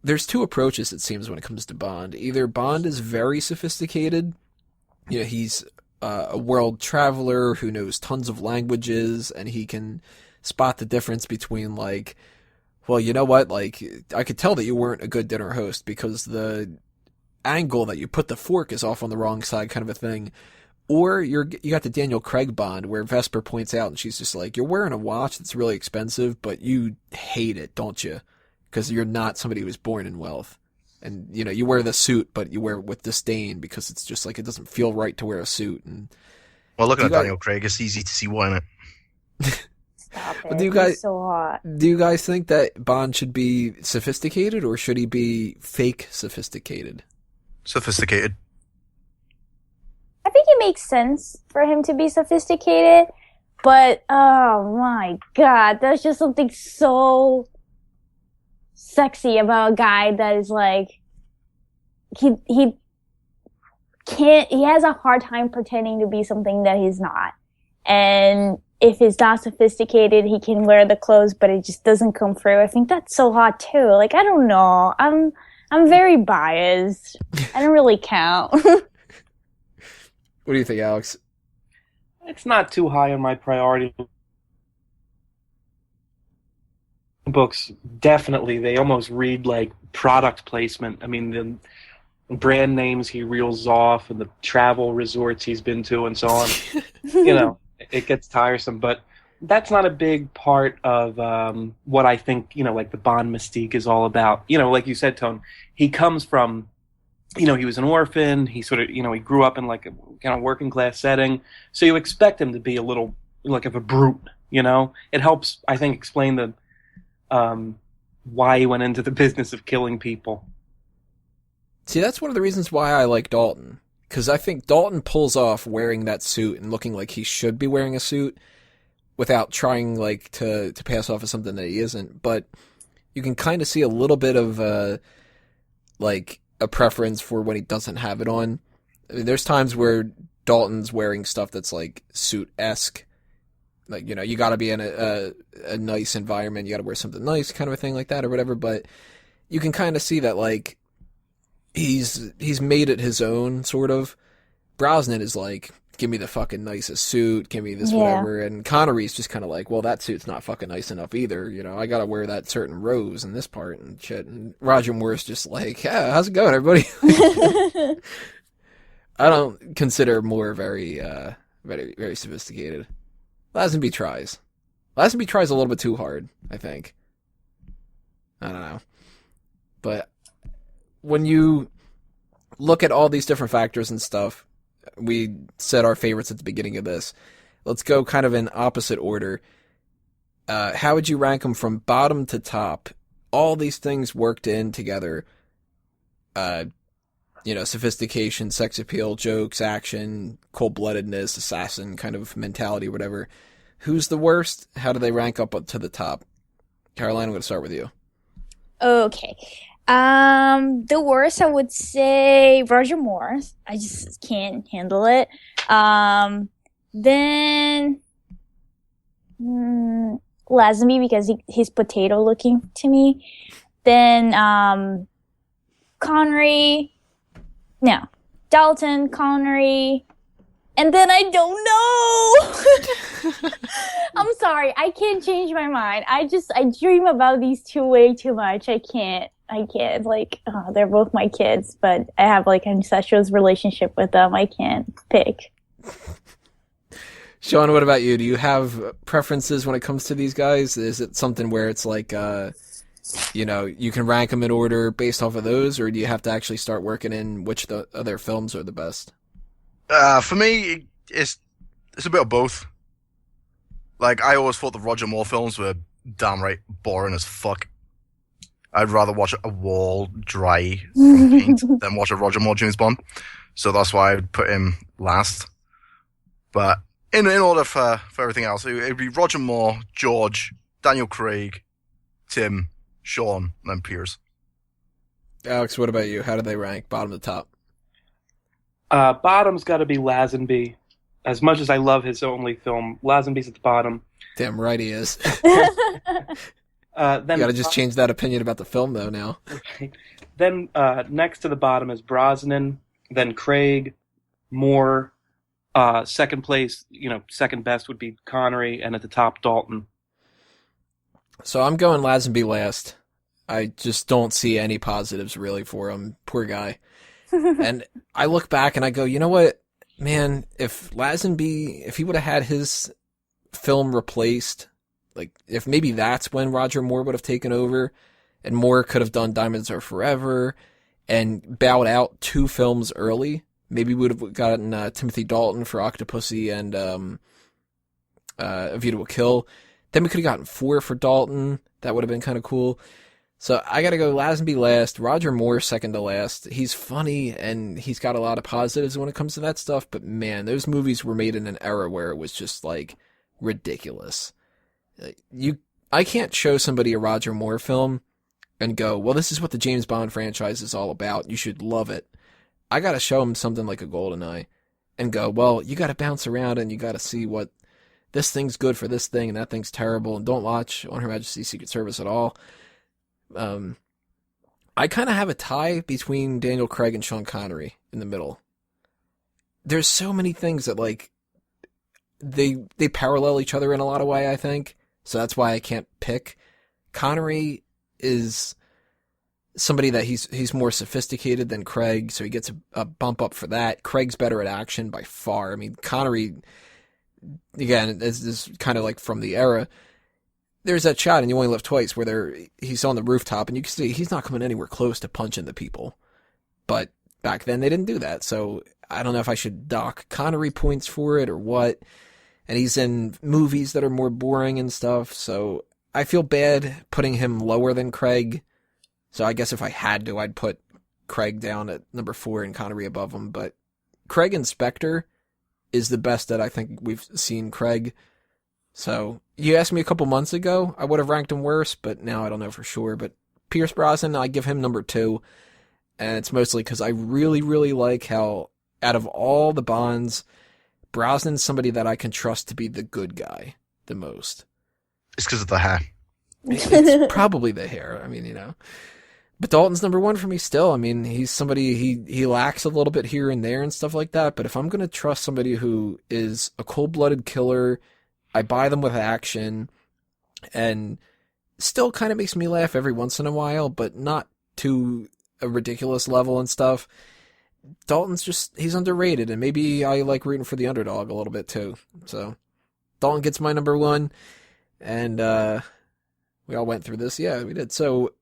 There's two approaches, it seems, when it comes to Bond. Either Bond is very sophisticated, you know, he's a world traveler who knows tons of languages, and he can spot the difference between, like, well, you know what, like, I could tell that you weren't a good dinner host because the angle that you put the fork is off on the wrong side, kind of a thing. Or you got the Daniel Craig Bond where Vesper points out and she's just like, you're wearing a watch that's really expensive, but you hate it, don't you? Because you're not somebody who was born in wealth. And, you know, you wear the suit, but you wear it with disdain because it's just like, it doesn't feel right to wear a suit. And Well, looking Do at you guys- Daniel Craig, it's easy to see why in it. Stop But it. do you guys- He's so hot. do you guys think that Bond should be sophisticated, or should he be fake sophisticated? Sophisticated. I think it makes sense for him to be sophisticated, but oh my god, there's just something so sexy about a guy that is like, he has a hard time pretending to be something that he's not. And if he's not sophisticated, he can wear the clothes, but it just doesn't come through. I think that's so hot too. Like, I don't know. I'm very biased. I don't really count. What do you think, Alex? It's not too high on my priority books. Definitely, they almost read like product placement. I mean, the brand names he reels off and the travel resorts he's been to and so on. It gets tiresome, but that's not a big part of what I think, like the Bond mystique is all about. Like you said, Tone, he comes from, he was an orphan. He sort of, he grew up in like a kind of working class setting. So you expect him to be a little like of a brute, It helps, I think, explain the why he went into the business of killing people. See, that's one of the reasons why I like Dalton. Because I think Dalton pulls off wearing that suit and looking like he should be wearing a suit without trying like to pass off as something that he isn't. But you can kind of see a little bit of like a preference for when he doesn't have it on. I mean, there's times where Dalton's wearing stuff that's like suit-esque. Like, you got to be in a nice environment. You got to wear something nice, kind of a thing like that or whatever. But you can kind of see that like he's made it his own, sort of. Brosnan is like, give me the fucking nicest suit, give me this whatever, and Connery's just kind of like, well, that suit's not fucking nice enough either, I gotta wear that certain rose in this part and shit, and Roger Moore's just like, yeah, how's it going, everybody? I don't consider Moore very, very, very sophisticated. Lazenby tries. Lazenby tries a little bit too hard, I think. I don't know. But when you look at all these different factors and stuff, we said our favorites at the beginning of this. Let's go kind of in opposite order. How would you rank them from bottom to top? All these things worked in together. Sophistication, sex appeal, jokes, action, cold-bloodedness, assassin kind of mentality, whatever. Who's the worst? How do they rank up to the top? Caroline, I'm going to start with you. Okay. The worst, I would say Roger Moore. I just can't handle it. Then Lazenby, because he's potato looking to me. Then Dalton, Connery, and then I don't know. I'm sorry, I can't change my mind. I dream about these two way too much. I can't. Like, they're both my kids, but I have like an incestuous relationship with them. I can't pick. Sean, what about you? Do you have preferences when it comes to these guys? Is it something where it's like, you can rank them in order based off of those, or do you have to actually start working in which the other films are the best? For me, it's a bit of both. Like, I always thought the Roger Moore films were downright boring as fuck. I'd rather watch a wall dry from paint than watch a Roger Moore James Bond. So that's why I'd put him last. But in order for everything else, it'd be Roger Moore, George, Daniel Craig, Tim, Sean, and then Pierce. Alex, what about you? How do they rank, bottom to top? Bottom's got to be Lazenby. As much as I love his only film, Lazenby's at the bottom. Damn right he is. Then you gotta just change that opinion about the film, though, now. Then next to the bottom is Brosnan, then Craig, Moore. Second place, second best would be Connery, and at the top, Dalton. So I'm going Lazenby last. I just don't see any positives, really, for him. Poor guy. And I look back and I go, you know what? Man, if Lazenby, if he would have had his film replaced, like, if maybe that's when Roger Moore would have taken over, and Moore could have done Diamonds Are Forever, and bowed out 2 films early, maybe we would have gotten Timothy Dalton for Octopussy and A View to a Kill. Then we could have gotten 4 for Dalton. That would have been kind of cool. So I got to go Lazenby last, Roger Moore second to last. He's funny, and he's got a lot of positives when it comes to that stuff, but man, those movies were made in an era where it was just, like, ridiculous. I can't show somebody a Roger Moore film and go, well, this is what the James Bond franchise is all about. You should love it. I got to show them something like a GoldenEye and go, well, you got to bounce around and you got to see what this thing's good for this thing and that thing's terrible, and don't watch On Her Majesty's Secret Service at all. I kind of have a tie between Daniel Craig and Sean Connery in the middle. There's so many things that, like, they parallel each other in a lot of way, I think. So that's why I can't pick. Connery is somebody that he's more sophisticated than Craig, so he gets a bump up for that. Craig's better at action by far. I mean, Connery, again, is kind of like from the era. There's that shot in You Only Live Twice where he's on the rooftop, and you can see he's not coming anywhere close to punching the people. But back then they didn't do that, so I don't know if I should dock Connery points for it or what. And he's in movies that are more boring and stuff, so I feel bad putting him lower than Craig. So I guess if I had to, I'd put Craig down at number 4 and Connery above him. But Craig and Spectre is the best that I think we've seen Craig. So you asked me a couple months ago, I would have ranked him worse, but now I don't know for sure. But Pierce Brosnan, I give him number 2. And it's mostly because I really, really like how, out of all the Bonds, Brosnan's somebody that I can trust to be the good guy the most. It's because of the hair. It's probably the hair. I mean, But Dalton's number 1 for me still. I mean, he's somebody, he lacks a little bit here and there and stuff like that. But if I'm going to trust somebody who is a cold-blooded killer, I buy them with action, and still kind of makes me laugh every once in a while, but not to a ridiculous level and stuff. Dalton's he's underrated, and maybe I like rooting for the underdog a little bit too. So Dalton gets my number 1, and we all went through this. Yeah, we did. So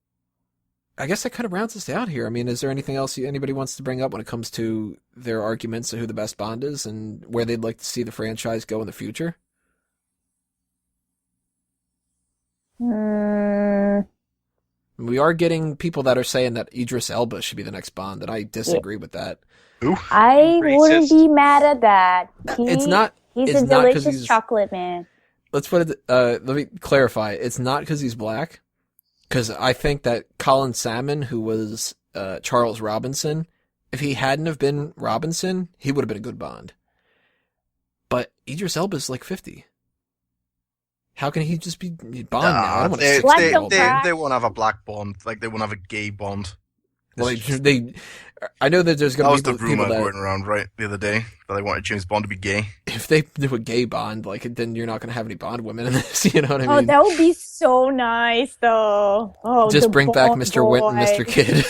I guess that kind of rounds us out here. I mean, is there anything else anybody wants to bring up when it comes to their arguments of who the best Bond is and where they'd like to see the franchise go in the future? We are getting people that are saying that Idris Elba should be the next Bond, and I disagree with that. Ooh. I wouldn't be mad at that. He's He's a delicious chocolate man. Let's put it. Let me clarify. It's not because he's black. Because I think that Colin Salmon, who was Charles Robinson, if he hadn't have been Robinson, he would have been a good Bond. But Idris Elba's like 50. How can he just be Bond now? I don't want a 60-year-old. They won't have a black Bond. Like, they won't have a gay Bond. Well, I know that there's going to be the rumor going around right the other day that they wanted James Bond to be gay. If they do a gay Bond, then you're not going to have any Bond women in this. You know what I mean? Oh, that would be so nice, though. Oh, just bring back Mr. Wint and Mr. Kidd.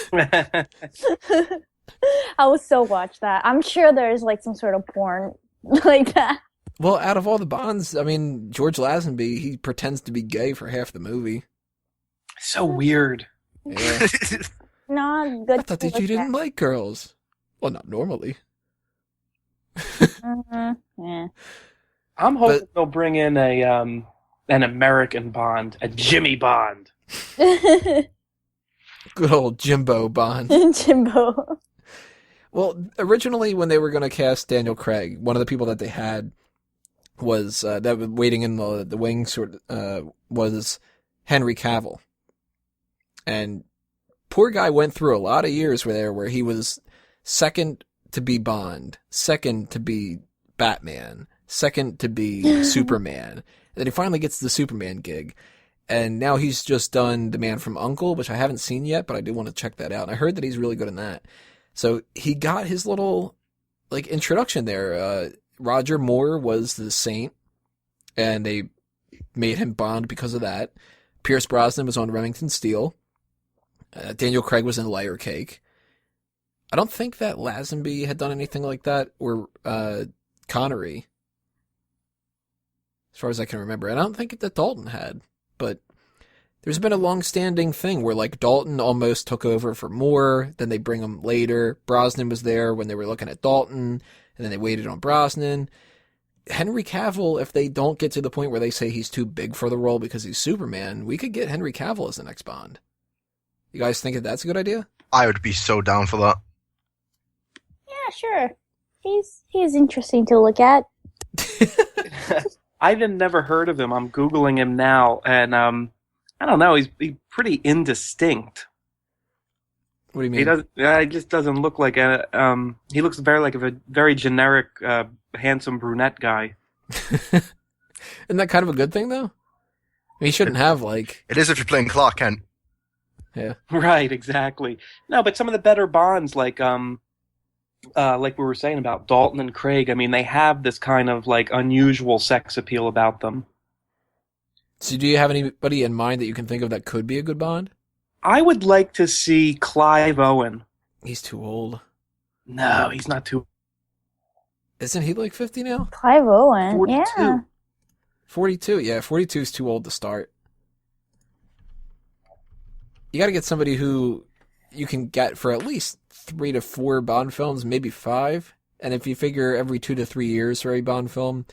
I would so watch that. I'm sure there's like some sort of porn like that. Well, out of all the Bonds, I mean, George Lazenby, he pretends to be gay for half the movie. So weird. Yeah. Not good. I thought that you didn't like girls. Well, not normally. Yeah. I'm hoping they'll bring in an American Bond, a Jimmy Bond. Good old Jimbo Bond. Jimbo. Well, originally when they were going to cast Daniel Craig, one of the people that they had was that was waiting in the wings was Henry Cavill, and poor guy went through a lot of years where he was second to be Bond, second to be Batman, second to be Superman, and then he finally gets the Superman gig, and now he's just done The Man from U.N.C.L.E., which I haven't seen yet, but I do want to check that out. And I heard that he's really good in that. So he got his little introduction there. Roger Moore was the Saint, and they made him Bond because of that. Pierce Brosnan was on Remington Steele. Daniel Craig was in Layer Cake. I don't think that Lazenby had done anything like that, or Connery, as far as I can remember. And I don't think that Dalton had, but there's been a long-standing thing where Dalton almost took over for Moore, then they bring him later. Brosnan was there when they were looking at Dalton, and then they waited on Brosnan. Henry Cavill, if they don't get to the point where they say he's too big for the role because he's Superman, we could get Henry Cavill as the next Bond. You guys think that that's a good idea? I would be so down for that. Yeah, sure. He's interesting to look at. I've never heard of him. I'm Googling him now, and I don't know. He's pretty indistinct. What do you mean? He just doesn't look like a. He looks very like a very generic, handsome brunette guy. Isn't that kind of a good thing, though? He shouldn't have, like... It is if you're playing Clark Kent. Yeah. Right, exactly. No, but some of the better Bonds, like we were saying about Dalton and Craig, I mean, they have this kind of, like, unusual sex appeal about them. So do you have anybody in mind that you can think of that could be a good Bond? I would like to see Clive Owen. He's too old. No, he's not too... Isn't he like 50 now? Clive Owen, 42. yeah. 42, yeah. 42 is too old to start. You got to get somebody who you can get for at least 3 to 4 Bond films, maybe 5. And if you figure every 2 to 3 years for a Bond film,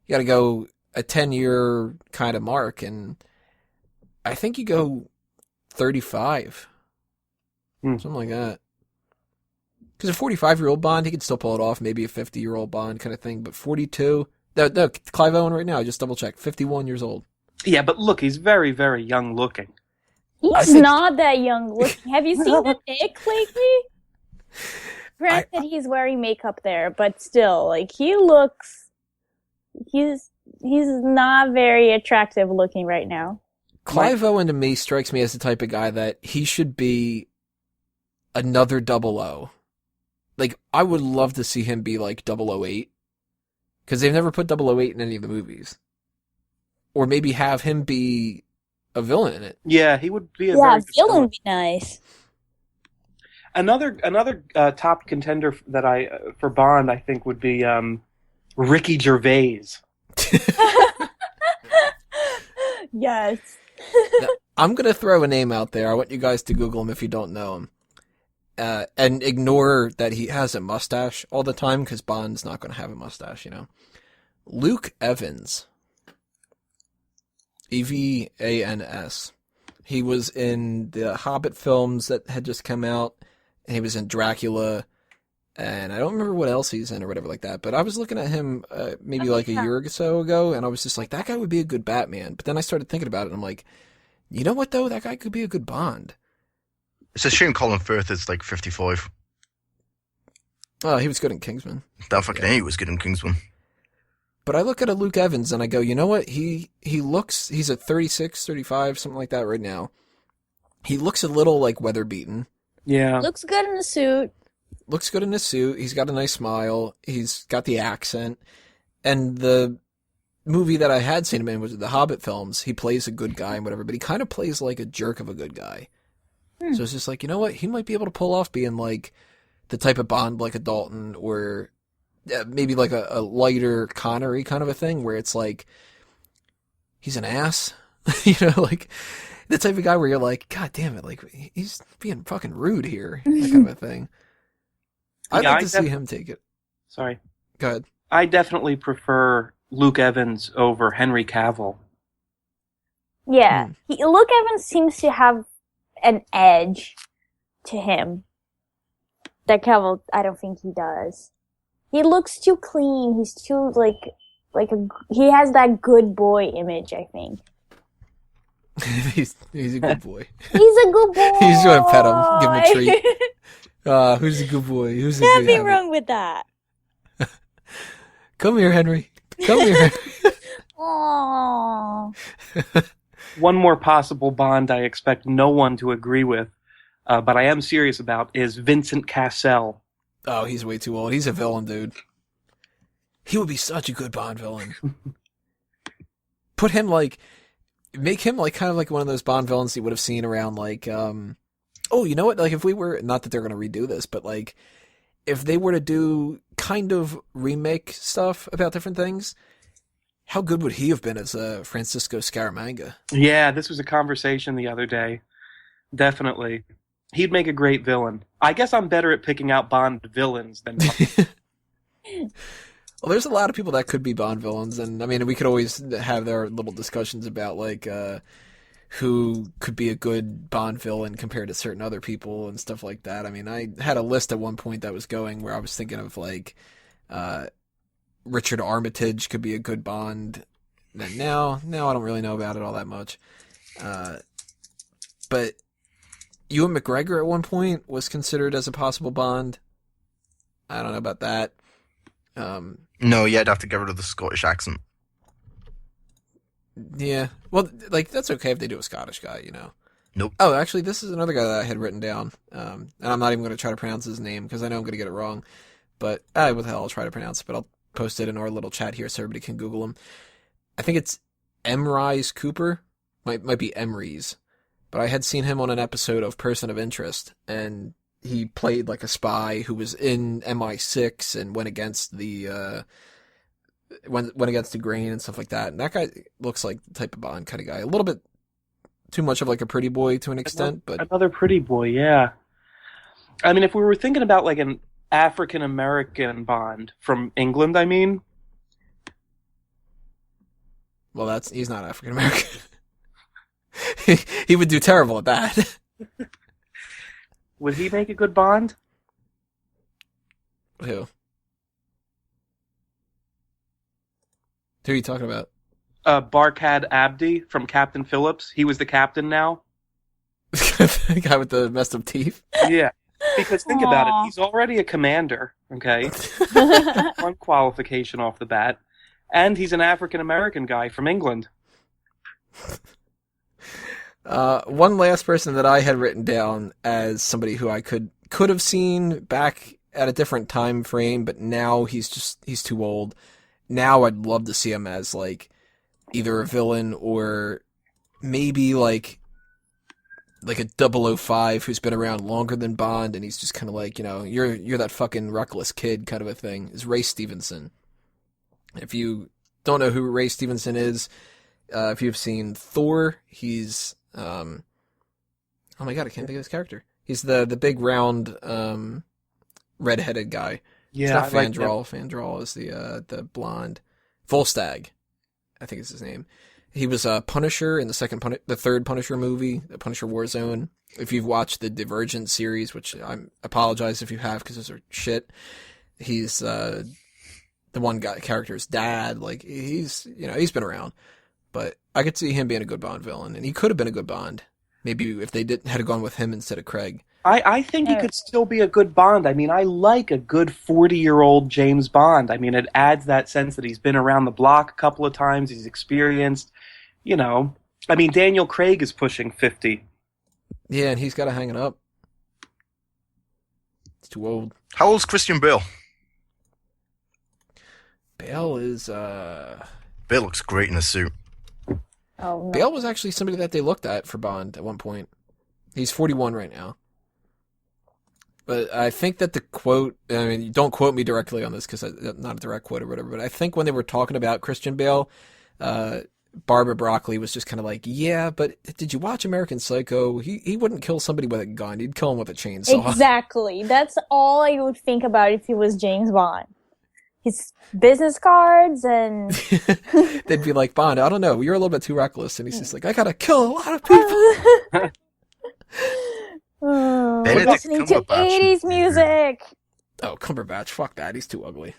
you got to go a 10-year kind of mark. And I think you go 35. Something like that. Because a 45-year-old Bond, he can still pull it off. Maybe a 50-year-old Bond kind of thing. But 42... No, Clive Owen right now, just double-check. 51 years old. Yeah, but look, he's very, very young looking. He's not that young looking. Have you seen the pic lately? Granted, he's wearing makeup there, but still, like, he looks... He's not very attractive looking right now. Clive Owen, to me, strikes me as the type of guy that he should be another 00. Like, I would love to see him be like 008. Because they've never put 008 in any of the movies. Or maybe have him be a villain in it. Yeah, he would be a Yeah, very good villain villain. would be nice. Another top contender that for Bond, I think, would be Ricky Gervais. Yes. Now, I'm going to throw a name out there. I want you guys to Google him if you don't know him. And ignore that he has a mustache all the time, because Bond's not going to have a mustache, you know. Luke Evans. Evans. He was in the Hobbit films that had just come out, and he was in Dracula, and I don't remember what else he's in or whatever like that, but I was looking at him maybe like a year or so ago, and I was just like, that guy would be a good Batman. But then I started thinking about it, and I'm like, you know what, though? That guy could be a good Bond. It's a shame Colin Firth is like 55. Oh, he was good in Kingsman. That fucking he was good in Kingsman. But I look at a Luke Evans and I go, you know what? He's at 36, 35, something like that right now. He looks a little like weather beaten. Yeah. Looks good in the suit. Looks good in his suit. He's got a nice smile. He's got the accent. And the movie that I had seen him in was the Hobbit films. He plays a good guy and whatever, but he kind of plays like a jerk of a good guy. So it's just like, you know what? He might be able to pull off being like the type of Bond like a Dalton, or maybe like a lighter Connery kind of a thing where it's like he's an ass. You know, like the type of guy where you're like, God damn it, like he's being fucking rude here. That kind of a thing. I'd like to see him take it. Sorry. Go ahead. I definitely prefer Luke Evans over Henry Cavill. Yeah. Luke Evans seems to have an edge to him that Cavill, I don't think he does. He looks too clean. He's too he has that good boy image, I think. he's a good boy. He's a good boy. He's going to pet him, give him a treat. Who's a good boy? Who's a good Nothing habit? wrong with that. Come here, Henry. Come here. Aww. One more possible Bond I expect no one to agree with, but I am serious about, is Vincent Cassel. Oh, he's way too old. He's a villain, dude. He would be such a good Bond villain. Make him like kind of like one of those Bond villains you would have seen around like, oh, you know what? Like if we were, not that they're going to redo this, but like if they were to do kind of remake stuff about different things, how good would he have been as Francisco Scaramanga? Yeah, this was a conversation the other day. Definitely. He'd make a great villain. I guess I'm better at picking out Bond villains than Bond. Well, there's a lot of people that could be Bond villains, and I mean, we could always have their little discussions about like who could be a good Bond villain compared to certain other people and stuff like that. I mean, I had a list at one point that was going where I was thinking of like Richard Armitage could be a good Bond. And now I don't really know about it all that much. But Ewan McGregor at one point was considered as a possible Bond. I don't know about that. No, yeah, I'd have to get rid of the Scottish accent. Yeah. Well, like, that's okay if they do a Scottish guy, you know. Nope. Oh, actually, this is another guy that I had written down. And I'm not even going to try to pronounce his name because I know I'm going to get it wrong. But, what the hell, I'll try to pronounce it, but I'll post it in our little chat here so everybody can Google him. I think it's Emrys Cooper. Might be Emrys. But I had seen him on an episode of Person of Interest, and he played like a spy who was in MI6 and went against the went against the grain and stuff like that. And that guy looks like the type of Bond kind of guy. A little bit too much of like a pretty boy to an extent, but another pretty boy, yeah. I mean, if we were thinking about like an African American Bond from England, I mean, well, he's not African American. He would do terrible at that. would he make a good Bond? Who? Who are you talking about? Barkhad Abdi from Captain Phillips. He was the captain now. The guy with the messed up teeth? Yeah. Because think about it. Aw. He's already a commander, okay? One qualification off the bat. And he's an African American guy from England. One last person that I had written down as somebody who I could have seen back at a different time frame, but now he's too old. Now I'd love to see him as like either a villain or maybe like a 005 who's been around longer than Bond, and he's just kind of like, you know, you're that fucking reckless kid kind of a thing. Is Ray Stevenson. If you don't know who Ray Stevenson is, if you've seen Thor, he's oh my god, I can't think of his character. He's the big round red-headed guy. Yeah, it's not Fandral. Fandral is the blonde. Volstagg, I think is his name. He was a Punisher in the third Punisher movie, the Punisher Warzone. If you've watched the Divergent series, which I apologize if you have because those are shit, he's the one guy character's dad. Like he's been around, but I could see him being a good Bond villain, and he could have been a good Bond. Maybe if they had gone with him instead of Craig. I think he could still be a good Bond. I mean, I like a good 40-year-old James Bond. I mean, it adds that sense that he's been around the block a couple of times, he's experienced. You know, I mean, Daniel Craig is pushing 50. Yeah, and he's got to hang it up. He's too old. How old's Christian Bale? Bale is Bale looks great in a suit. Oh, no. Bale was actually somebody that they looked at for Bond at one point. He's 41 right now. But I think that the quote, I mean, don't quote me directly on this because not a direct quote or whatever, but I think when they were talking about Christian Bale, Barbara Broccoli was just kind of like, yeah, but did you watch American Psycho? He wouldn't kill somebody with a gun. He'd kill him with a chainsaw. Exactly. That's all I would think about if he was James Bond. His business cards and... They'd be like, Bond, I don't know, you're a little bit too reckless. And he's just like, I gotta kill a lot of people. Benedict Listening to Cumberbatch. 80s music. Oh, Cumberbatch, fuck that. He's too ugly.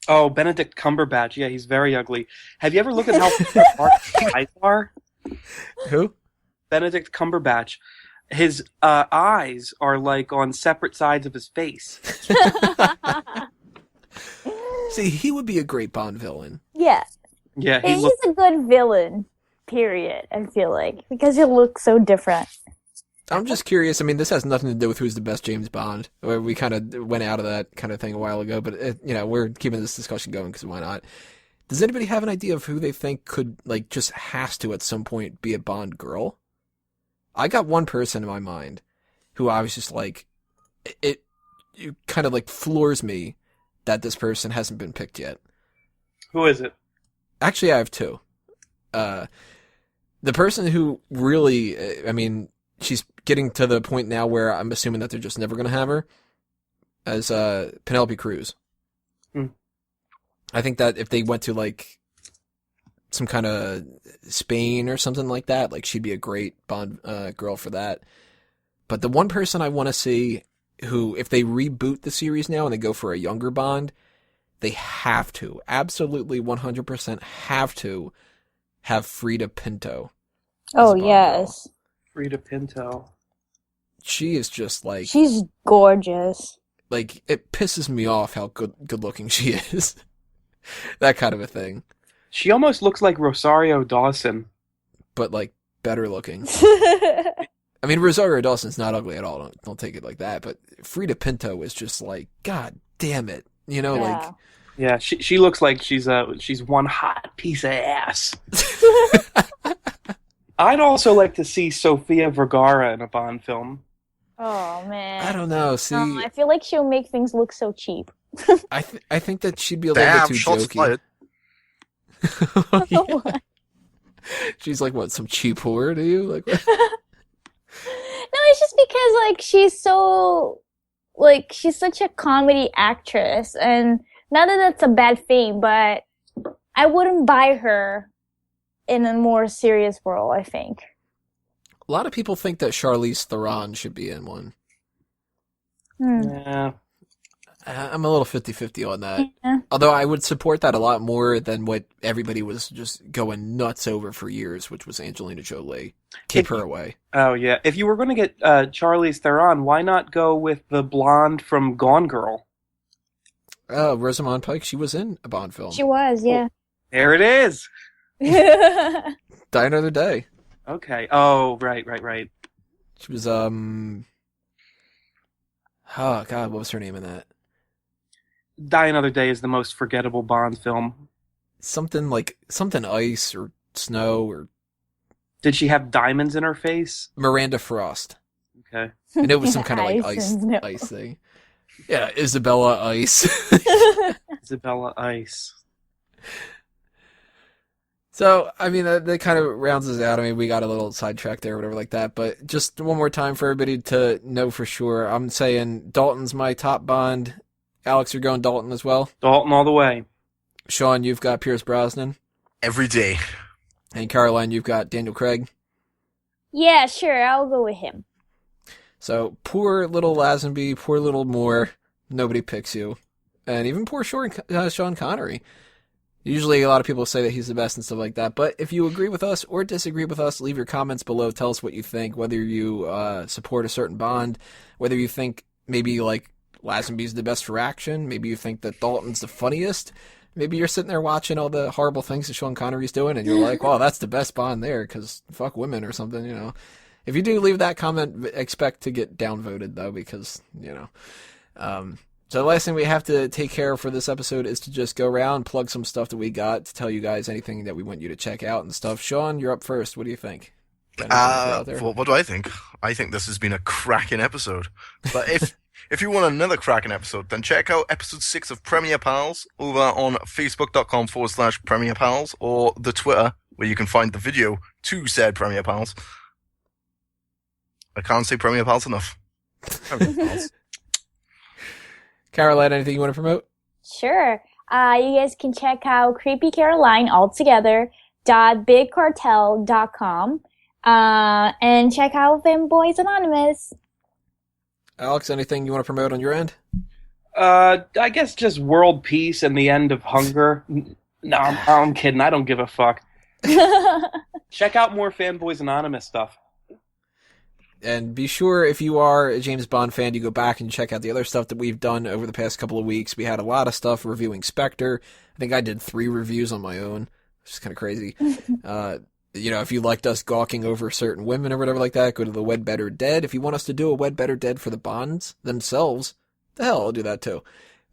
Oh, Benedict Cumberbatch. Yeah, he's very ugly. Have you ever looked at how far his eyes are? Who? Benedict Cumberbatch. His eyes are like on separate sides of his face. See, he would be a great Bond villain. Yeah. Yeah, he He's looks. a good villain, period, I feel like. Because he looks so different. I'm just curious. I mean, this has nothing to do with who's the best James Bond. We kind of went out of that kind of thing a while ago, but we're keeping this discussion going because why not? Does anybody have an idea of who they think could, like, just has to at some point be a Bond girl? I got one person in my mind who I was just like, it kind of like floors me that this person hasn't been picked yet. Who is it? Actually, I have two. The person who really, I mean, she's getting to the point now where I'm assuming that they're just never going to have her, as Penelope Cruz. I think that if they went to, like, some kind of Spain or something like that, like, she'd be a great Bond girl for that. But the one person I want to see who, if they reboot the series now and they go for a younger Bond, they have to, absolutely 100% have to have Frida Pinto. Oh, Bond yes. Frida Pinto. She is just like... She's gorgeous. Like, it pisses me off how good looking she is. That kind of a thing. She almost looks like Rosario Dawson. But like better looking. I mean, Rosario Dawson's not ugly at all. Don't take it like that. But Frida Pinto is just like, God damn it. You know, Yeah. Yeah, she looks like she's one hot piece of ass. I'd also like to see Sofia Vergara in a Bond film. Oh man. I don't know. See, I feel like she'll make things look so cheap. I think that she'd be a little Damn, bit too shots jokey. fired. Yeah. She's like, what, some cheap whore to you? Like, what? No, it's just because like she's such a comedy actress, and not that that's a bad thing, but I wouldn't buy her in a more serious role, I think. A lot of people think that Charlize Theron should be in one. Yeah. I'm a little 50-50 on that. Yeah. Although I would support that a lot more than what everybody was just going nuts over for years, which was Angelina Jolie. Keep her away. Oh yeah. If you were going to get Charlize Theron, why not go with the blonde from Gone Girl? Rosamund Pike, she was in a Bond film. She was, yeah. There it is. Die Another Day. Okay. Oh, right. She was, oh God, what was her name in that? Die Another Day is the most forgettable Bond film. Something ice or snow or Did she have diamonds in her face? Miranda Frost. Okay. And it was some kind of like Ice and snow. ice thing. Yeah, Isabella Ice. Isabella Ice. So, I mean, that kind of rounds us out. I mean, we got a little sidetracked there or whatever like that. But just one more time for everybody to know for sure. I'm saying Dalton's my top Bond. Alex, you're going Dalton as well? Dalton all the way. Sean, you've got Pierce Brosnan. Every day. And Caroline, you've got Daniel Craig. Yeah, sure, I'll go with him. So, poor little Lazenby, poor little Moore. Nobody picks you. And even poor Sean Connery. Usually a lot of people say that he's the best and stuff like that, but if you agree with us or disagree with us, leave your comments below. Tell us what you think, whether you support a certain Bond, whether you think maybe like Lazenby's the best for action, maybe you think that Dalton's the funniest, maybe you're sitting there watching all the horrible things that Sean Connery's doing and you're like, wow, that's the best Bond there because fuck women or something, you know. If you do leave that comment, expect to get downvoted though because, you know. So the last thing we have to take care of for this episode is to just go around, plug some stuff that we got to tell you guys anything that we want you to check out and stuff. Sean, you're up first. What do you think? Got anything to throw out there? What do I think? I think this has been a cracking episode. But if you want another cracking episode, then check out episode 6 of Premier Pals over on facebook.com/Premier Pals or the Twitter where you can find the video to said Premier Pals. I can't say Premier Pals enough. Premier Pals. Caroline, anything you want to promote? Sure. You guys can check out Creepy Caroline altogether.bigcartel.com and check out Fanboys Anonymous. Alex, anything you want to promote on your end? I guess just world peace and the end of hunger. No, I'm kidding. I don't give a fuck. Check out more Fanboys Anonymous stuff. And be sure, if you are a James Bond fan, you go back and check out the other stuff that we've done over the past couple of weeks. We had a lot of stuff reviewing Spectre. I think I did 3 reviews on my own, which is kind of crazy. You know, if you liked us gawking over certain women or whatever like that, go to the Wed Better Dead. If you want us to do a Wed Better Dead for the Bonds themselves, the hell, I'll do that too.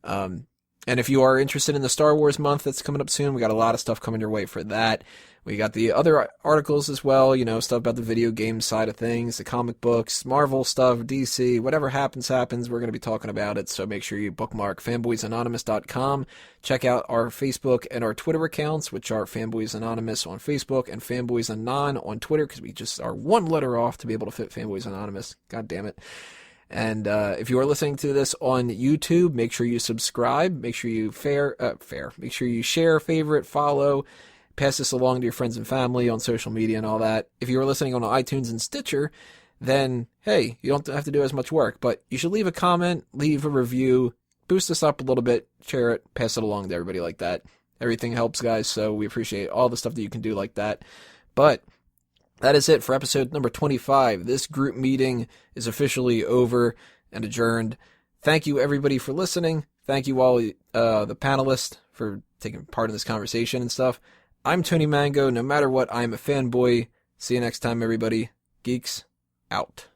And if you are interested in the Star Wars month that's coming up soon, we got a lot of stuff coming your way for that. We got the other articles as well, you know, stuff about the video game side of things, the comic books, Marvel stuff, DC, whatever happens, we're going to be talking about it, so make sure you bookmark fanboysanonymous.com. Check out our Facebook and our Twitter accounts, which are Fanboys Anonymous on Facebook and Fanboys Anon on Twitter, because we just are one letter off to be able to fit Fanboys Anonymous. God damn it. And if you are listening to this on YouTube, make sure you subscribe, make sure you make sure you share, favorite, follow, pass this along to your friends and family on social media and all that. If you are listening on iTunes and Stitcher, then, hey, you don't have to do as much work, but you should leave a comment, leave a review, boost us up a little bit, share it, pass it along to everybody like that. Everything helps, guys, so we appreciate all the stuff that you can do like that. But that is it for episode number 25. This group meeting is officially over and adjourned. Thank you, everybody, for listening. Thank you all, the panelists, for taking part in this conversation and stuff. I'm Tony Mango. No matter what, I'm a fanboy. See you next time, everybody. Geeks out.